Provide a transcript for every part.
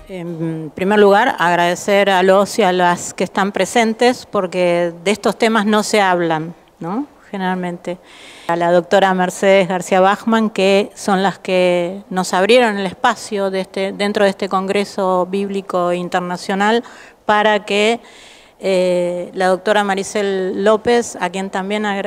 En primer lugar, agradecer a los y a las que están presentes, porque de estos temas no se hablan, ¿no? Generalmente. A la doctora Mercedes García Bachmann, que son las que nos abrieron el espacio dentro de este Congreso Bíblico Internacional para que la doctora Maricel López,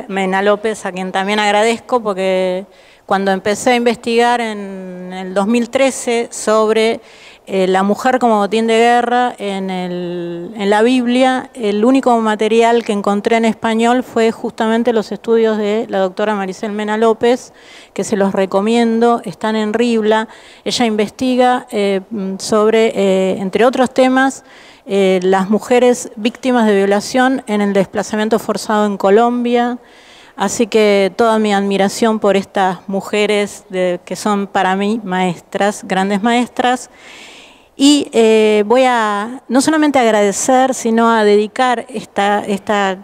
Mena López, a quien también agradezco, porque cuando empecé a investigar en el 2013 sobre la mujer como botín de guerra en la Biblia, el único material que encontré en español fue justamente los estudios de la doctora Maricel Mena López, que se los recomiendo, están en Ribla. Ella investiga sobre, entre otros temas, las mujeres víctimas de violación en el desplazamiento forzado en Colombia. Así que toda mi admiración por estas mujeres que son para mí maestras, grandes maestras. Y voy a no solamente agradecer, sino a dedicar esta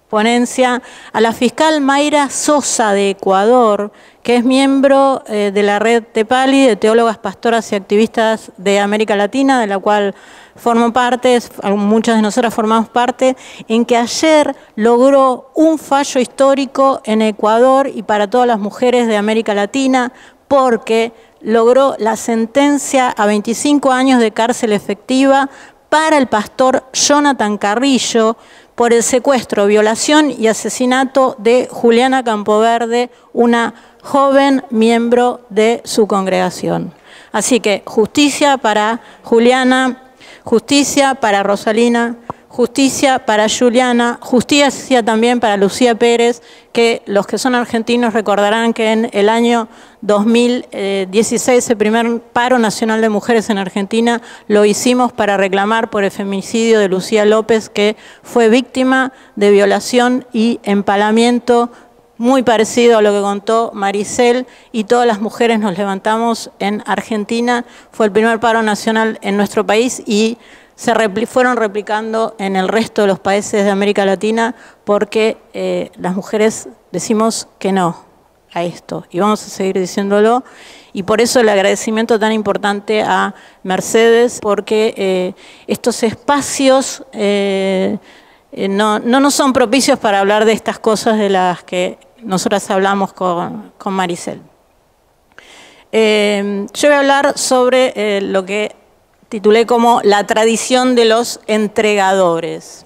ponencia a la fiscal Mayra Sosa de Ecuador, que es miembro de la red TEPALI, de teólogas, pastoras y activistas de América Latina, de la cual formo parte, muchas de nosotras formamos parte, en que ayer logró un fallo histórico en Ecuador y para todas las mujeres de América Latina, porque logró la sentencia a 25 años de cárcel efectiva para el pastor Jonathan Carrillo por el secuestro, violación y asesinato de Juliana Campoverde, una joven miembro de su congregación. Así que justicia para Juliana, justicia para Rosalina, justicia para Juliana, justicia también para Lucía Pérez, que los que son argentinos recordarán que en el año 2016, el primer paro nacional de mujeres en Argentina, lo hicimos para reclamar por el femicidio de Lucía López, que fue víctima de violación y empalamiento, muy parecido a lo que contó Maricel, y todas las mujeres nos levantamos en Argentina. Fue el primer paro nacional en nuestro país y fueron replicando en el resto de los países de América Latina, porque las mujeres decimos que no a esto y vamos a seguir diciéndolo, y por eso el agradecimiento tan importante a Mercedes, porque estos espacios no nos son propicios para hablar de estas cosas de las que nosotras hablamos con Maricel. Yo voy a hablar sobre lo que titulé como la tradición de los entregadores.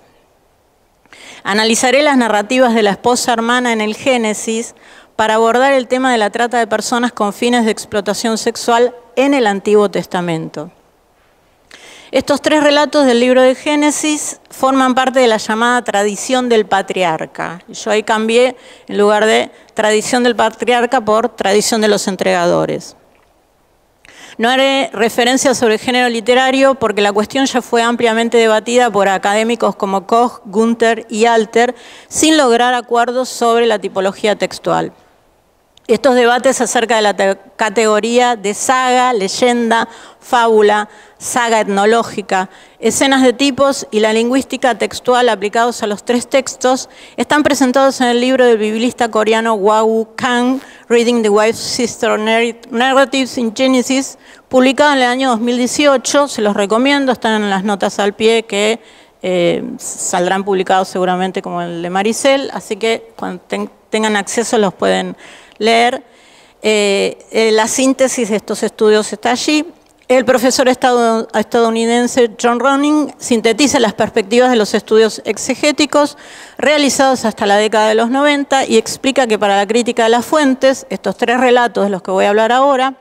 Analizaré las narrativas de la esposa hermana en el Génesis para abordar el tema de la trata de personas con fines de explotación sexual en el Antiguo Testamento. Estos tres relatos del libro de Génesis forman parte de la llamada tradición del patriarca. Yo ahí cambié, en lugar de tradición del patriarca, por tradición de los entregadores. No haré referencia sobre el género literario porque la cuestión ya fue ampliamente debatida por académicos como Koch, Gunther y Alter, sin lograr acuerdos sobre la tipología textual. Estos debates acerca de la categoría de saga, leyenda, fábula, saga etnológica, escenas de tipos y la lingüística textual aplicados a los tres textos están presentados en el libro del biblista coreano Woo Kang, Reading the Wife Sister Narratives in Genesis, publicado en el año 2018. Se los recomiendo, están en las notas al pie que saldrán publicados seguramente como el de Maricel, así que cuando tengan acceso los pueden leer. La síntesis de estos estudios está allí. El profesor estadounidense John Ronning sintetiza las perspectivas de los estudios exegéticos realizados hasta la década de los 90 y explica que para la crítica de las fuentes, estos tres relatos de los que voy a hablar ahora,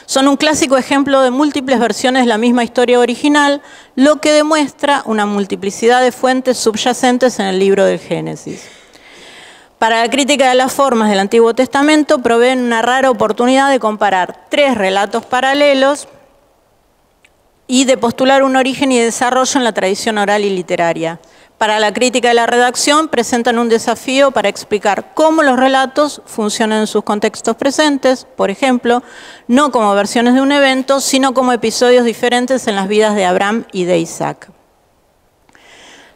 son un clásico ejemplo de múltiples versiones de la misma historia original, lo que demuestra una multiplicidad de fuentes subyacentes en el libro del Génesis. Para la crítica de las formas del Antiguo Testamento proveen una rara oportunidad de comparar tres relatos paralelos y de postular un origen y desarrollo en la tradición oral y literaria. Para la crítica de la redacción presentan un desafío para explicar cómo los relatos funcionan en sus contextos presentes, por ejemplo, no como versiones de un evento, sino como episodios diferentes en las vidas de Abraham y de Isaac.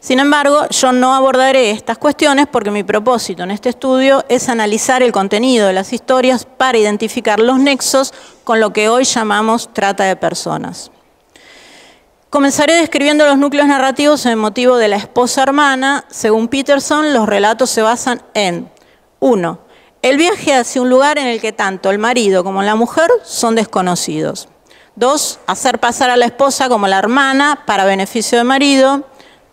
Sin embargo, yo no abordaré estas cuestiones porque mi propósito en este estudio es analizar el contenido de las historias para identificar los nexos con lo que hoy llamamos trata de personas. Comenzaré describiendo los núcleos narrativos en el motivo de la esposa hermana. Según Peterson, los relatos se basan en 1. El viaje hacia un lugar en el que tanto el marido como la mujer son desconocidos. 2. Hacer pasar a la esposa como la hermana para beneficio del marido.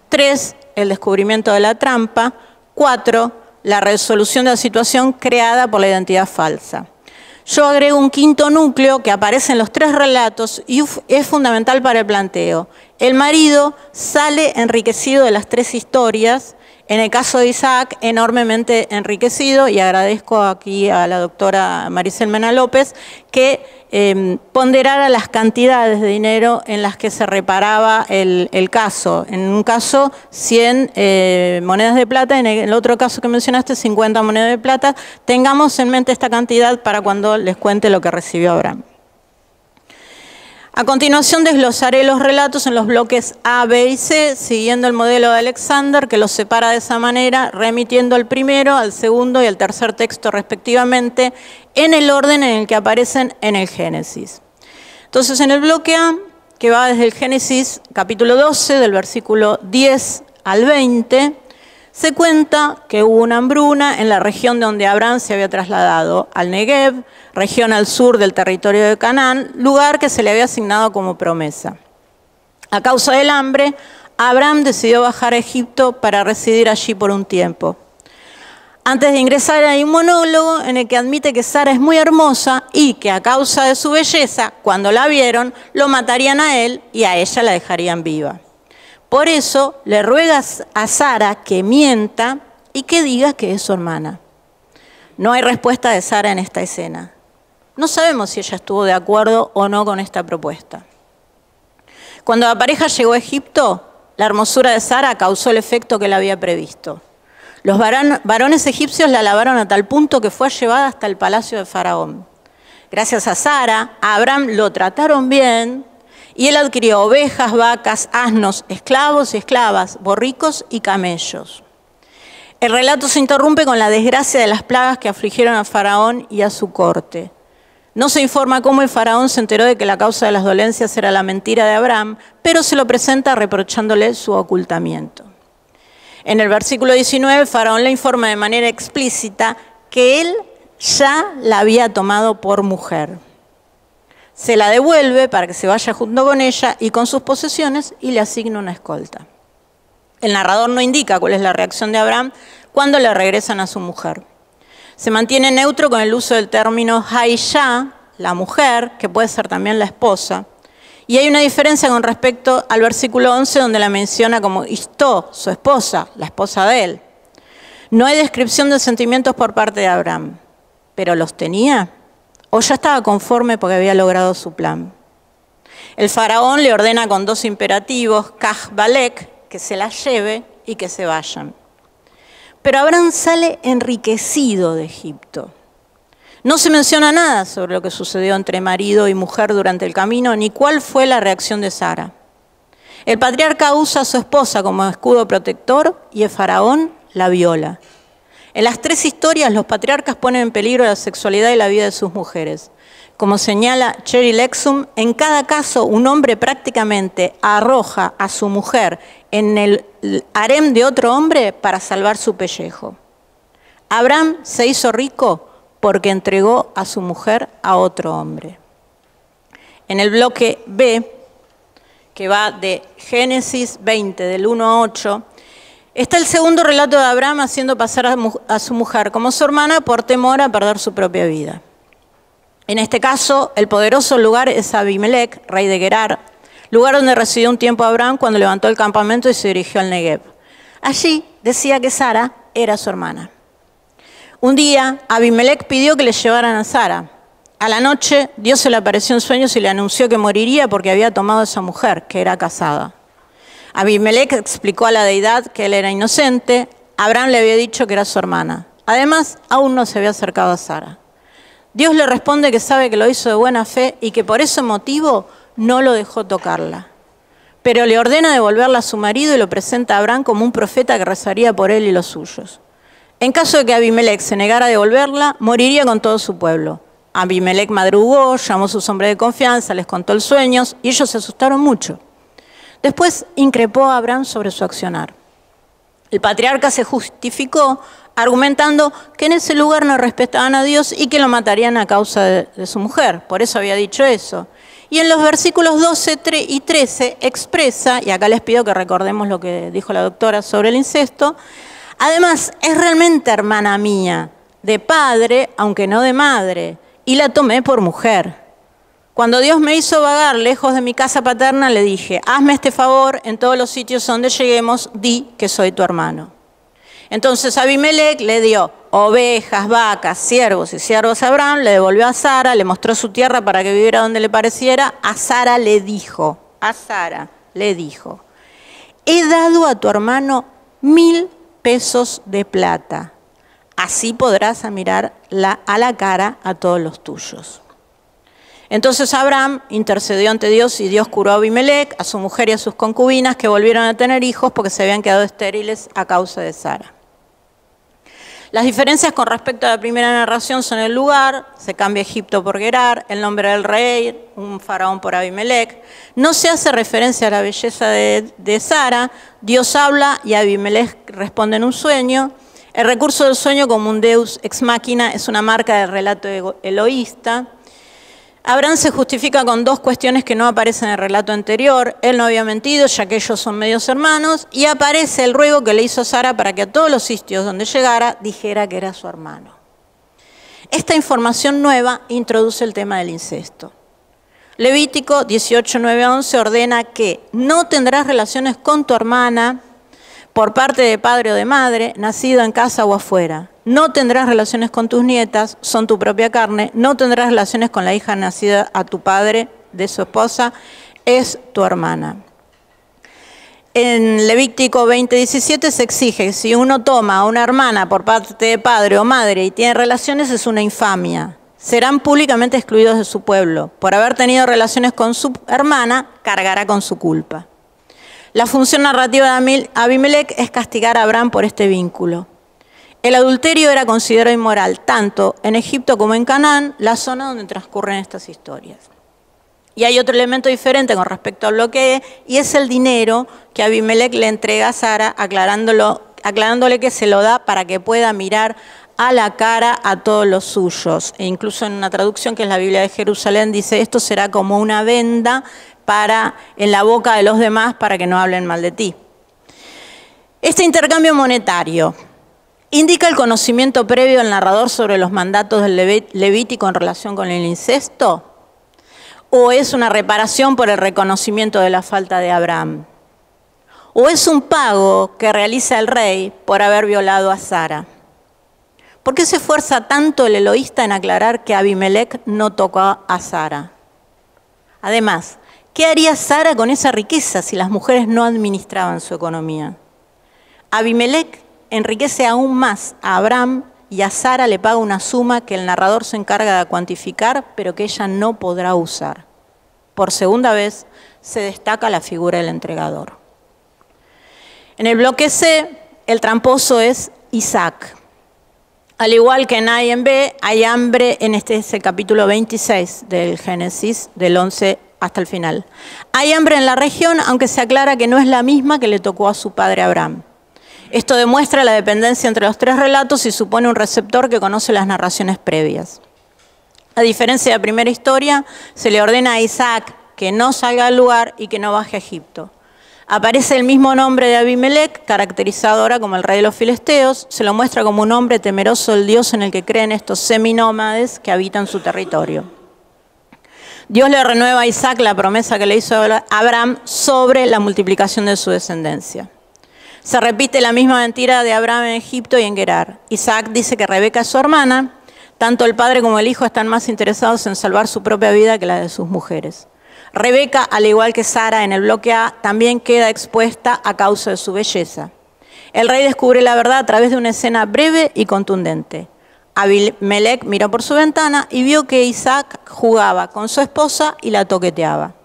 3. El descubrimiento de la trampa. 4. La resolución de la situación creada por la identidad falsa. Yo agrego un quinto núcleo que aparece en los 3 relatos y es fundamental para el planteo. El marido sale enriquecido de las 3 historias. En el caso de Isaac, enormemente enriquecido, y agradezco aquí a la doctora Maricel Mena López que ponderara las cantidades de dinero en las que se reparaba el caso. En un caso, 100 monedas de plata, en el otro caso que mencionaste, 50 monedas de plata. Tengamos en mente esta cantidad para cuando les cuente lo que recibió Abraham. A continuación desglosaré los relatos en los bloques A, B y C, siguiendo el modelo de Alexander, que los separa de esa manera, remitiendo al primero, al segundo y al tercer texto respectivamente, en el orden en el que aparecen en el Génesis. Entonces, en el bloque A, que va desde el Génesis capítulo 12, del versículo 10 al 20, se cuenta que hubo una hambruna en la región de donde Abraham se había trasladado, al Negev, región al sur del territorio de Canaán, lugar que se le había asignado como promesa. A causa del hambre, Abraham decidió bajar a Egipto para residir allí por un tiempo. Antes de ingresar hay un monólogo en el que admite que Sara es muy hermosa y que a causa de su belleza, cuando la vieron, lo matarían a él y a ella la dejarían viva. Por eso le ruega a Sara que mienta y que diga que es su hermana. No hay respuesta de Sara en esta escena. No sabemos si ella estuvo de acuerdo o no con esta propuesta. Cuando la pareja llegó a Egipto, la hermosura de Sara causó el efecto que él había previsto. Los varones egipcios la alabaron a tal punto que fue llevada hasta el palacio de Faraón. Gracias a Sara, a Abraham lo trataron bien, y él adquirió ovejas, vacas, asnos, esclavos y esclavas, borricos y camellos. El relato se interrumpe con la desgracia de las plagas que afligieron a Faraón y a su corte. No se informa cómo el Faraón se enteró de que la causa de las dolencias era la mentira de Abraham, pero se lo presenta reprochándole su ocultamiento. En el versículo 19, Faraón le informa de manera explícita que él ya la había tomado por mujer. Se la devuelve para que se vaya junto con ella y con sus posesiones y le asigna una escolta. El narrador no indica cuál es la reacción de Abraham cuando le regresan a su mujer. Se mantiene neutro con el uso del término Haishá, la mujer, que puede ser también la esposa. Y hay una diferencia con respecto al versículo 11 donde la menciona como Istó, su esposa, la esposa de él. No hay descripción de sentimientos por parte de Abraham, pero ¿los tenía? ¿O ya estaba conforme porque había logrado su plan? El faraón le ordena con 2 imperativos, Kaj Balek, que se la lleve y que se vayan. Pero Abraham sale enriquecido de Egipto. No se menciona nada sobre lo que sucedió entre marido y mujer durante el camino, ni cuál fue la reacción de Sara. El patriarca usa a su esposa como escudo protector y el faraón la viola. En las 3 historias, los patriarcas ponen en peligro la sexualidad y la vida de sus mujeres. Como señala Cherry Lexum, en cada caso un hombre prácticamente arroja a su mujer en el harem de otro hombre para salvar su pellejo. Abraham se hizo rico porque entregó a su mujer a otro hombre. En el bloque B, que va de Génesis 20, del 1 a 8, está el segundo relato de Abraham haciendo pasar a su mujer como su hermana por temor a perder su propia vida. En este caso, el poderoso lugar es Abimelec, rey de Gerar, lugar donde residió un tiempo Abraham cuando levantó el campamento y se dirigió al Negev. Allí decía que Sara era su hermana. Un día, Abimelec pidió que le llevaran a Sara. A la noche, Dios se le apareció en sueños y le anunció que moriría porque había tomado a esa mujer, que era casada. Abimelec explicó a la deidad que él era inocente. Abraham le había dicho que era su hermana. Además, aún no se había acercado a Sara. Dios le responde que sabe que lo hizo de buena fe y que por ese motivo no lo dejó tocarla. pero le ordena devolverla a su marido y lo presenta a Abraham como un profeta que rezaría por él y los suyos. En caso de que Abimelec se negara a devolverla, moriría con todo su pueblo. Abimelec madrugó, llamó a sus hombres de confianza, les contó el sueño y ellos se asustaron mucho. Después increpó a Abraham sobre su accionar. El patriarca se justificó argumentando que en ese lugar no respetaban a Dios y que lo matarían a causa de su mujer. Por eso había dicho eso. Y en los versículos 12 y 13 expresa, y acá les pido que recordemos lo que dijo la doctora sobre el incesto, además es realmente hermana mía, de padre, aunque no de madre, y la tomé por mujer. Cuando Dios me hizo vagar lejos de mi casa paterna, le dije, hazme este favor, en todos los sitios donde lleguemos, di que soy tu hermano. Entonces Abimelec le dio ovejas, vacas, siervos y siervos a Abraham, le devolvió a Sara, le mostró su tierra para que viviera donde le pareciera. A Sara le dijo, he dado a tu hermano 1000 pesos de plata. Así podrás mirar a la cara a todos los tuyos. Entonces Abraham intercedió ante Dios y Dios curó a Abimelec, a su mujer y a sus concubinas que volvieron a tener hijos porque se habían quedado estériles a causa de Sara. Las diferencias con respecto a la primera narración son el lugar, se cambia Egipto por Gerar, el nombre del rey, un faraón por Abimelec. No se hace referencia a la belleza de Sara, Dios habla y Abimelec responde en un sueño. El recurso del sueño como un deus ex machina es una marca del relato eloísta. Abraham se justifica con dos cuestiones que no aparecen en el relato anterior. Él no había mentido, ya que ellos son medios hermanos, y aparece el ruego que le hizo Sara para que a todos los sitios donde llegara dijera que era su hermano. Esta información nueva introduce el tema del incesto. Levítico 18, 9 a 11 ordena que no tendrás relaciones con tu hermana por parte de padre o de madre, nacido en casa o afuera. No tendrás relaciones con tus nietas, son tu propia carne. No tendrás relaciones con la hija nacida a tu padre de su esposa, es tu hermana. En Levítico 20:17 se exige que si uno toma a una hermana por parte de padre o madre y tiene relaciones, es una infamia. Serán públicamente excluidos de su pueblo. Por haber tenido relaciones con su hermana, cargará con su culpa. La función narrativa de Abimelec es castigar a Abraham por este vínculo. El adulterio era considerado inmoral tanto en Egipto como en Canaán, la zona donde transcurren estas historias. Y hay otro elemento diferente con respecto a lo que es, y es el dinero que Abimelec le entrega a Sara, aclarándole que se lo da para que pueda mirar a la cara a todos los suyos. E incluso en una traducción que es la Biblia de Jerusalén dice, esto será como una venda en la boca de los demás para que no hablen mal de ti. Este intercambio monetario ¿indica el conocimiento previo del narrador sobre los mandatos del Levítico en relación con el incesto? ¿O es una reparación por el reconocimiento de la falta de Abraham? ¿O es un pago que realiza el rey por haber violado a Sara? ¿Por qué se esfuerza tanto el eloísta en aclarar que Abimelec no tocó a Sara? Además, ¿qué haría Sara con esa riqueza si las mujeres no administraban su economía? Abimelec enriquece aún más a Abraham y a Sara le paga una suma que el narrador se encarga de cuantificar, pero que ella no podrá usar. Por segunda vez se destaca la figura del entregador. En el bloque C, el tramposo es Isaac. Al igual que en A y en B, hay hambre en este es el capítulo 26 del Génesis, del 11 hasta el final. Hay hambre en la región, aunque se aclara que no es la misma que le tocó a su padre Abraham. Esto demuestra la dependencia entre los tres relatos y supone un receptor que conoce las narraciones previas. A diferencia de la primera historia, se le ordena a Isaac que no salga del lugar y que no baje a Egipto. Aparece el mismo nombre de Abimelec, caracterizado ahora como el rey de los filisteos, se lo muestra como un hombre temeroso del Dios en el que creen estos seminómades que habitan su territorio. Dios le renueva a Isaac la promesa que le hizo a Abraham sobre la multiplicación de su descendencia. Se repite la misma mentira de Abraham en Egipto y en Gerar. Isaac dice que Rebeca es su hermana, tanto el padre como el hijo están más interesados en salvar su propia vida que la de sus mujeres. Rebeca, al igual que Sara en el bloque A, también queda expuesta a causa de su belleza. El rey descubre la verdad a través de una escena breve y contundente. Abimelec miró por su ventana y vio que Isaac jugaba con su esposa y la toqueteaba.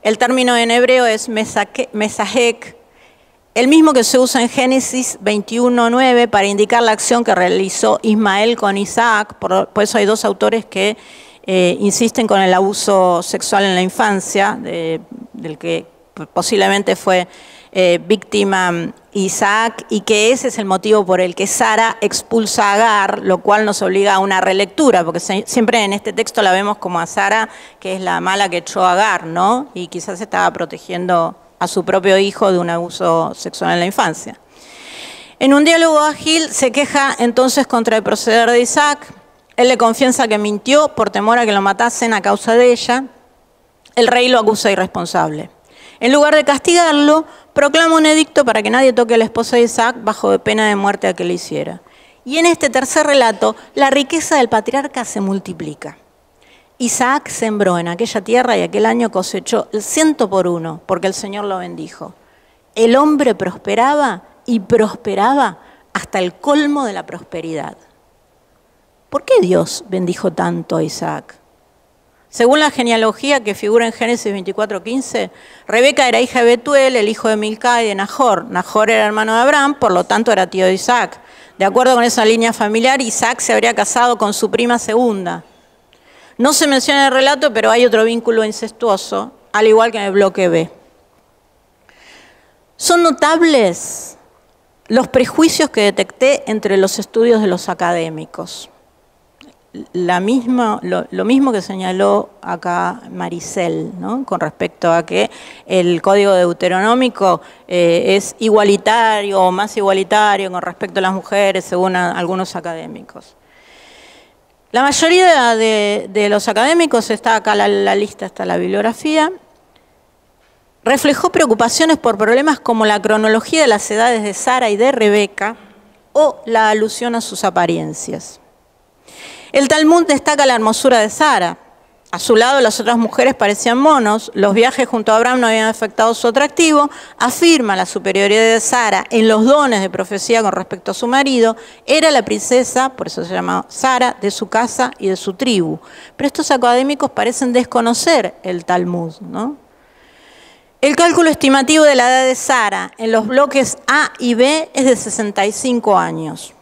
El término en hebreo es mesahek, el mismo que se usa en Génesis 21:9 para indicar la acción que realizó Ismael con Isaac. Por eso hay dos autores que insisten con el abuso sexual en la infancia, del que posiblemente fue víctima Isaac, y que ese es el motivo por el que Sara expulsa a Agar, lo cual nos obliga a una relectura, porque siempre en este texto la vemos como a Sara, que es la mala que echó a Agar, ¿no? Y quizás estaba protegiendo a su propio hijo de un abuso sexual en la infancia. En un diálogo ágil se queja entonces contra el proceder de Isaac. Él le confiesa que mintió por temor a que lo matasen a causa de ella. El rey lo acusa de irresponsable. En lugar de castigarlo, proclama un edicto para que nadie toque a la esposa de Isaac bajo pena de muerte a que le hiciera. Y en este tercer relato, la riqueza del patriarca se multiplica. Isaac sembró en aquella tierra y aquel año cosechó el 100 por 1, porque el Señor lo bendijo. El hombre prosperaba y prosperaba hasta el colmo de la prosperidad. ¿Por qué Dios bendijo tanto a Isaac? Según la genealogía que figura en Génesis 24:15, Rebeca era hija de Betuel, el hijo de Milca y de Nahor. Nahor era hermano de Abraham, por lo tanto era tío de Isaac. De acuerdo con esa línea familiar, Isaac se habría casado con su prima segunda. No se menciona en el relato, pero hay otro vínculo incestuoso, al igual que en el bloque B. Son notables los prejuicios que detecté entre los estudios de los académicos. Lo mismo que señaló acá Maricel, ¿no? Con respecto a que el código deuteronómico es igualitario o más igualitario con respecto a las mujeres, según algunos académicos. La mayoría de los académicos, está acá la lista, está la bibliografía, reflejó preocupaciones por problemas como la cronología de las edades de Sara y de Rebeca o la alusión a sus apariencias. El Talmud destaca la hermosura de Sara. A su lado las otras mujeres parecían monos, los viajes junto a Abraham no habían afectado su atractivo, afirma la superioridad de Sara en los dones de profecía con respecto a su marido, era la princesa, por eso se llama Sara, de su casa y de su tribu. Pero estos académicos parecen desconocer el Talmud, ¿no? El cálculo estimativo de la edad de Sara en los bloques A y B es de 65 años.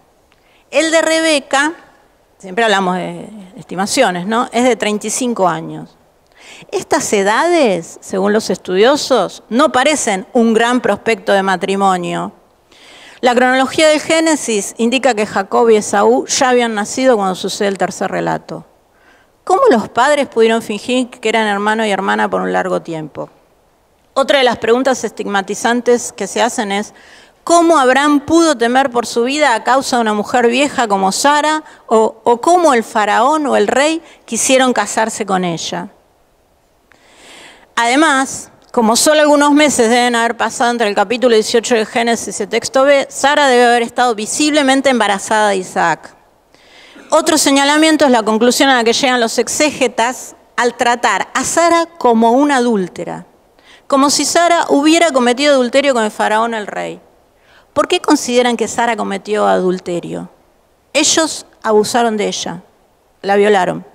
El de Rebeca, siempre hablamos de estimaciones, ¿no? Es de 35 años. Estas edades, según los estudiosos, no parecen un gran prospecto de matrimonio. La cronología del Génesis indica que Jacob y Esaú ya habían nacido cuando sucede el tercer relato. ¿Cómo los padres pudieron fingir que eran hermano y hermana por un largo tiempo? Otra de las preguntas estigmatizantes que se hacen es: ¿cómo Abraham pudo temer por su vida a causa de una mujer vieja como Sara? ¿O cómo el faraón o el rey quisieron casarse con ella? Además, como solo algunos meses deben haber pasado entre el capítulo 18 de Génesis y el texto B, Sara debe haber estado visiblemente embarazada de Isaac. Otro señalamiento es la conclusión a la que llegan los exégetas al tratar a Sara como una adúltera, como si Sara hubiera cometido adulterio con el faraón o el rey. ¿Por qué consideran que Sara cometió adulterio? Ellos abusaron de ella, la violaron.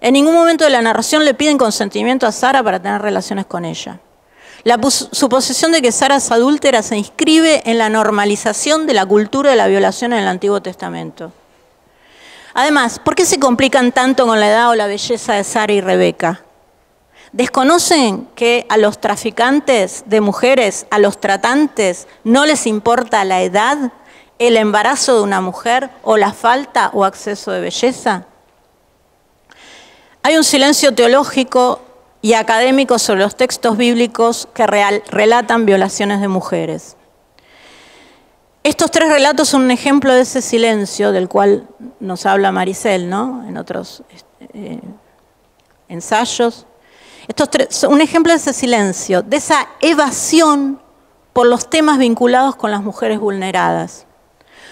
En ningún momento de la narración le piden consentimiento a Sara para tener relaciones con ella. La suposición de que Sara es adúltera se inscribe en la normalización de la cultura de la violación en el Antiguo Testamento. Además, ¿por qué se complican tanto con la edad o la belleza de Sara y Rebeca? ¿Desconocen que a los traficantes de mujeres, a los tratantes, no les importa la edad, el embarazo de una mujer o la falta o acceso de belleza? Hay un silencio teológico y académico sobre los textos bíblicos que relatan violaciones de mujeres. Estos tres relatos son un ejemplo de ese silencio del cual nos habla Maricel, ¿no? En otros ensayos. Estos tres son un ejemplo de ese silencio, de esa evasión por los temas vinculados con las mujeres vulneradas.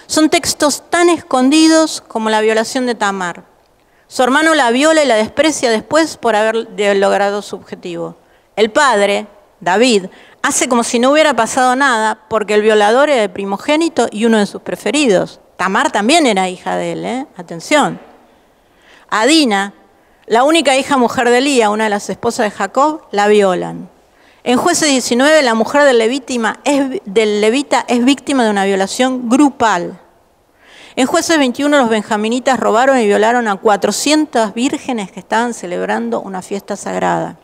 Son textos tan escondidos como la violación de Tamar. Su hermano la viola y la desprecia después por haber logrado su objetivo. El padre, David, hace como si no hubiera pasado nada porque el violador era el primogénito y uno de sus preferidos. Tamar también era hija de él, ¿eh? Atención. A Dina La única hija mujer de Lía, una de las esposas de Jacob, la violan. En Jueces 19, la mujer del levita es víctima de una violación grupal. En Jueces 21, los benjaminitas robaron y violaron a 400 vírgenes que estaban celebrando una fiesta sagrada.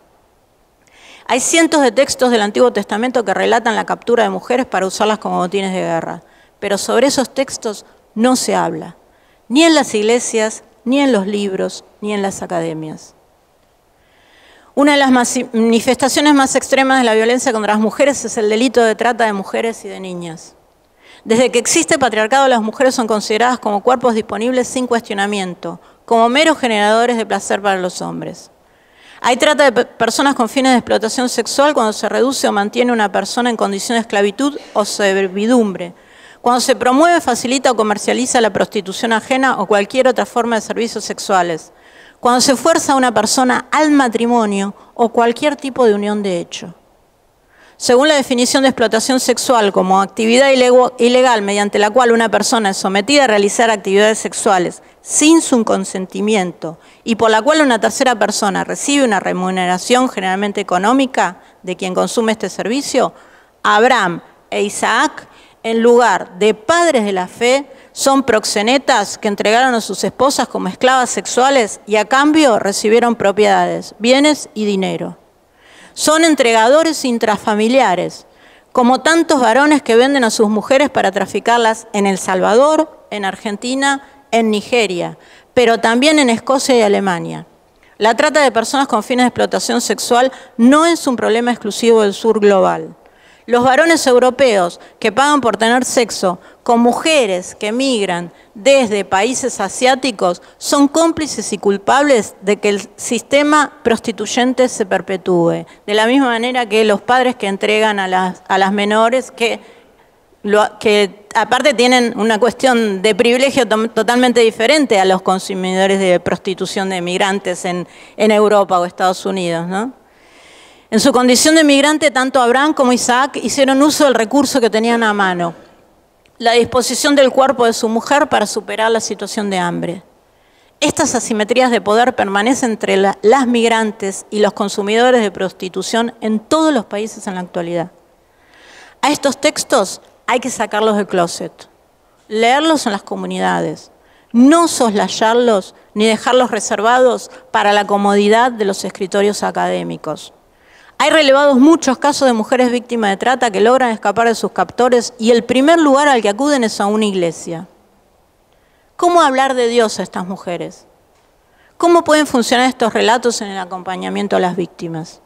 Hay cientos de textos del Antiguo Testamento que relatan la captura de mujeres para usarlas como botines de guerra, pero sobre esos textos no se habla, ni en las iglesias, ni en los libros, ni en las academias. Una de las manifestaciones más extremas de la violencia contra las mujeres es el delito de trata de mujeres y de niñas. Desde que existe patriarcado, las mujeres son consideradas como cuerpos disponibles sin cuestionamiento, como meros generadores de placer para los hombres. Hay trata de personas con fines de explotación sexual cuando se reduce o mantiene una persona en condición de esclavitud o servidumbre, cuando se promueve, facilita o comercializa la prostitución ajena o cualquier otra forma de servicios sexuales, cuando se fuerza a una persona al matrimonio o cualquier tipo de unión de hecho. Según la definición de explotación sexual como actividad ilegal mediante la cual una persona es sometida a realizar actividades sexuales sin su consentimiento y por la cual una tercera persona recibe una remuneración generalmente económica de quien consume este servicio, Abraham e Isaac, en lugar de padres de la fe, son proxenetas que entregaron a sus esposas como esclavas sexuales y a cambio recibieron propiedades, bienes y dinero. Son entregadores intrafamiliares, como tantos varones que venden a sus mujeres para traficarlas en El Salvador, en Argentina, en Nigeria, pero también en Escocia y Alemania. La trata de personas con fines de explotación sexual no es un problema exclusivo del sur global. Los varones europeos que pagan por tener sexo con mujeres que migran desde países asiáticos son cómplices y culpables de que el sistema prostituyente se perpetúe. De la misma manera que los padres que entregan a las menores que aparte tienen una cuestión de privilegio totalmente diferente a los consumidores de prostitución de migrantes en Europa o Estados Unidos, ¿no? En su condición de migrante, tanto Abraham como Isaac hicieron uso del recurso que tenían a mano, la disposición del cuerpo de su mujer para superar la situación de hambre. Estas asimetrías de poder permanecen entre las migrantes y los consumidores de prostitución en todos los países en la actualidad. A estos textos hay que sacarlos del closet, leerlos en las comunidades, no soslayarlos ni dejarlos reservados para la comodidad de los escritorios académicos. Hay relevados muchos casos de mujeres víctimas de trata que logran escapar de sus captores y el primer lugar al que acuden es a una iglesia. ¿Cómo hablar de Dios a estas mujeres? ¿Cómo pueden funcionar estos relatos en el acompañamiento a las víctimas?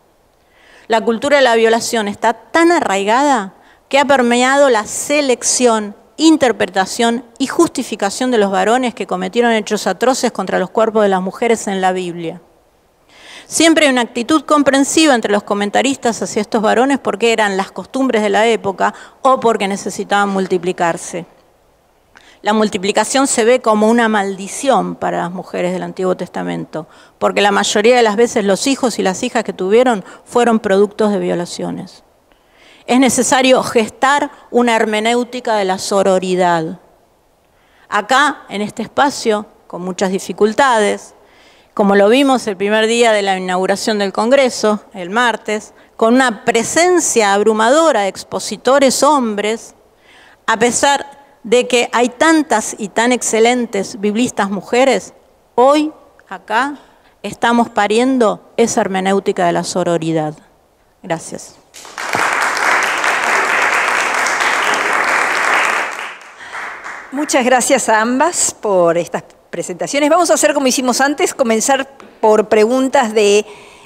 La cultura de la violación está tan arraigada que ha permeado la selección, interpretación y justificación de los varones que cometieron hechos atroces contra los cuerpos de las mujeres en la Biblia. Siempre hay una actitud comprensiva entre los comentaristas hacia estos varones porque eran las costumbres de la época o porque necesitaban multiplicarse. La multiplicación se ve como una maldición para las mujeres del Antiguo Testamento, porque la mayoría de las veces los hijos y las hijas que tuvieron fueron productos de violaciones. Es necesario gestar una hermenéutica de la sororidad. Acá, en este espacio, con muchas dificultades, como lo vimos el primer día de la inauguración del Congreso, el martes, con una presencia abrumadora de expositores hombres, a pesar de que hay tantas y tan excelentes biblistas mujeres, hoy, acá, estamos pariendo esa hermenéutica de la sororidad. Gracias. Muchas gracias a ambas por estas presentaciones. Vamos a hacer como hicimos antes, comenzar por preguntas de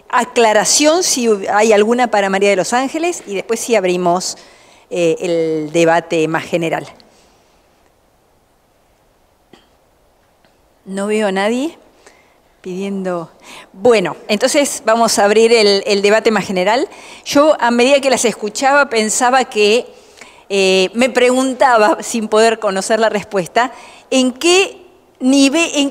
aclaración, si hay alguna para María de los Ángeles, y después sí abrimos el debate más general. No veo a nadie pidiendo... Bueno, entonces vamos a abrir el debate más general. Yo, a medida que las escuchaba, pensaba que me preguntaba, sin poder conocer la respuesta, ¿en qué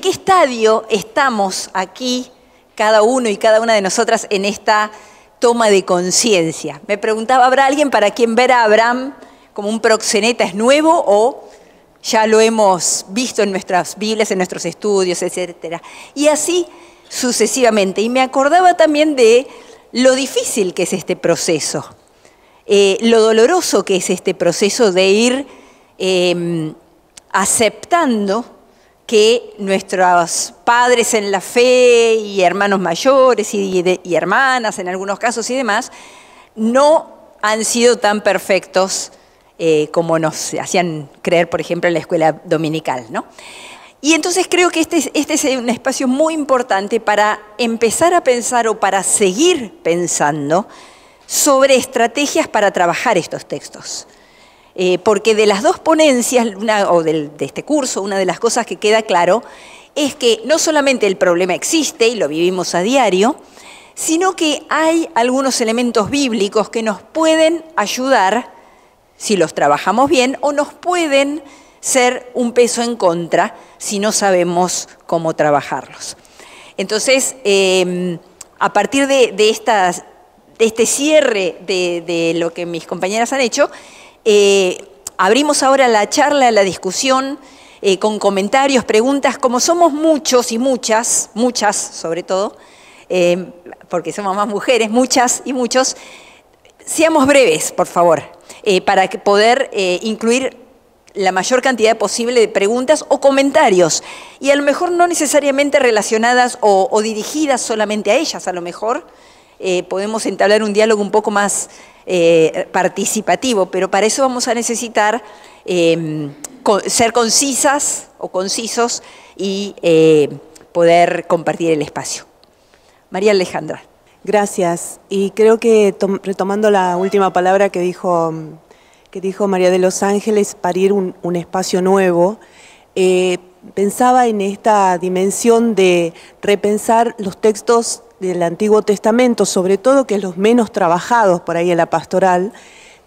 estadio estamos aquí, cada uno y cada una de nosotras, en esta toma de conciencia? Me preguntaba, ¿habrá alguien para quien ver a Abraham como un proxeneta es nuevo o ya lo hemos visto en nuestras Biblias, en nuestros estudios, etcétera? Y así sucesivamente. Y me acordaba también de lo difícil que es este proceso, lo doloroso que es este proceso de ir aceptando que nuestros padres en la fe y hermanos mayores y hermanas en algunos casos y demás, no han sido tan perfectos como nos hacían creer, por ejemplo, en la escuela dominical, ¿no? Y entonces creo que este es un espacio muy importante para empezar a pensar o para seguir pensando sobre estrategias para trabajar estos textos. Porque de las dos ponencias, de este curso, una de las cosas que queda claro es que no solamente el problema existe y lo vivimos a diario, sino que hay algunos elementos bíblicos que nos pueden ayudar, si los trabajamos bien, o nos pueden ser un peso en contra si no sabemos cómo trabajarlos. Entonces, a partir de este cierre de lo que mis compañeras han hecho, abrimos ahora la charla, la discusión, con comentarios, preguntas. Como somos muchos y muchas sobre todo, porque somos más mujeres, muchas y muchos, seamos breves, por favor, para poder incluir la mayor cantidad posible de preguntas o comentarios, y a lo mejor no necesariamente relacionadas o dirigidas solamente a ellas. A lo mejor podemos entablar un diálogo un poco más participativo, pero para eso vamos a necesitar ser concisas o concisos y poder compartir el espacio. María Alejandra. Gracias. Y creo que retomando la última palabra que dijo María de los Ángeles, parir un espacio nuevo, pensaba en esta dimensión de repensar los textos del Antiguo Testamento, sobre todo que los menos trabajados por ahí en la pastoral,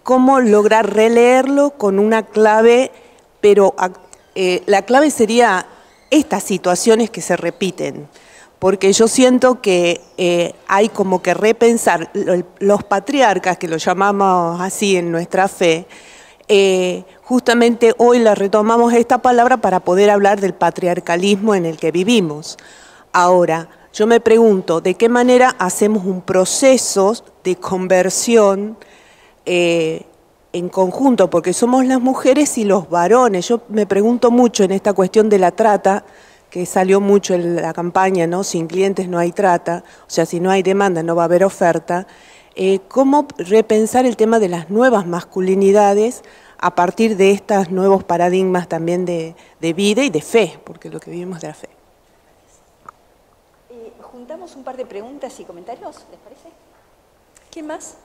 cómo lograr releerlo con una clave, pero la clave sería estas situaciones que se repiten, porque yo siento que hay como que repensar los patriarcas, que lo llamamos así en nuestra fe. Justamente hoy la retomamos esta palabra para poder hablar del patriarcalismo en el que vivimos. Ahora, yo me pregunto, ¿de qué manera hacemos un proceso de conversión en conjunto? Porque somos las mujeres y los varones. Yo me pregunto mucho en esta cuestión de la trata, que salió mucho en la campaña, ¿no? Sin clientes no hay trata, o sea, si no hay demanda no va a haber oferta. ¿Cómo repensar el tema de las nuevas masculinidades a partir de estos nuevos paradigmas también de vida y de fe? Porque lo que vivimos de la fe. Juntamos un par de preguntas y comentarios, ¿les parece? ¿Quién más?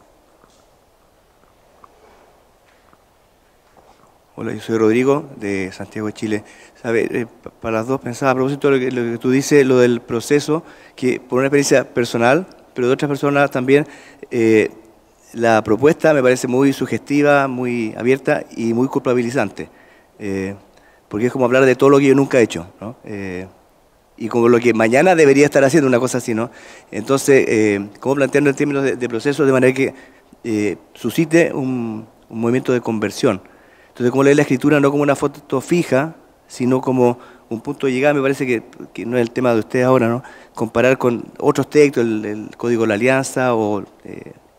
Hola, yo soy Rodrigo, de Santiago de Chile. ¿Sabe? Para las dos pensaba a propósito de lo que tú dices, lo del proceso, que por una experiencia personal, pero de otras personas también, la propuesta me parece muy sugestiva, muy abierta y muy culpabilizante, porque es como hablar de todo lo que yo nunca he hecho, ¿no? Y como lo que mañana debería estar haciendo, una cosa así, ¿no? Entonces, ¿cómo plantearlo en términos de proceso de manera que suscite un movimiento de conversión? Entonces, ¿cómo leer la escritura no como una foto fija, sino como un punto de llegada? Me parece que no es el tema de ustedes ahora, ¿no? Comparar con otros textos, el Código de la Alianza o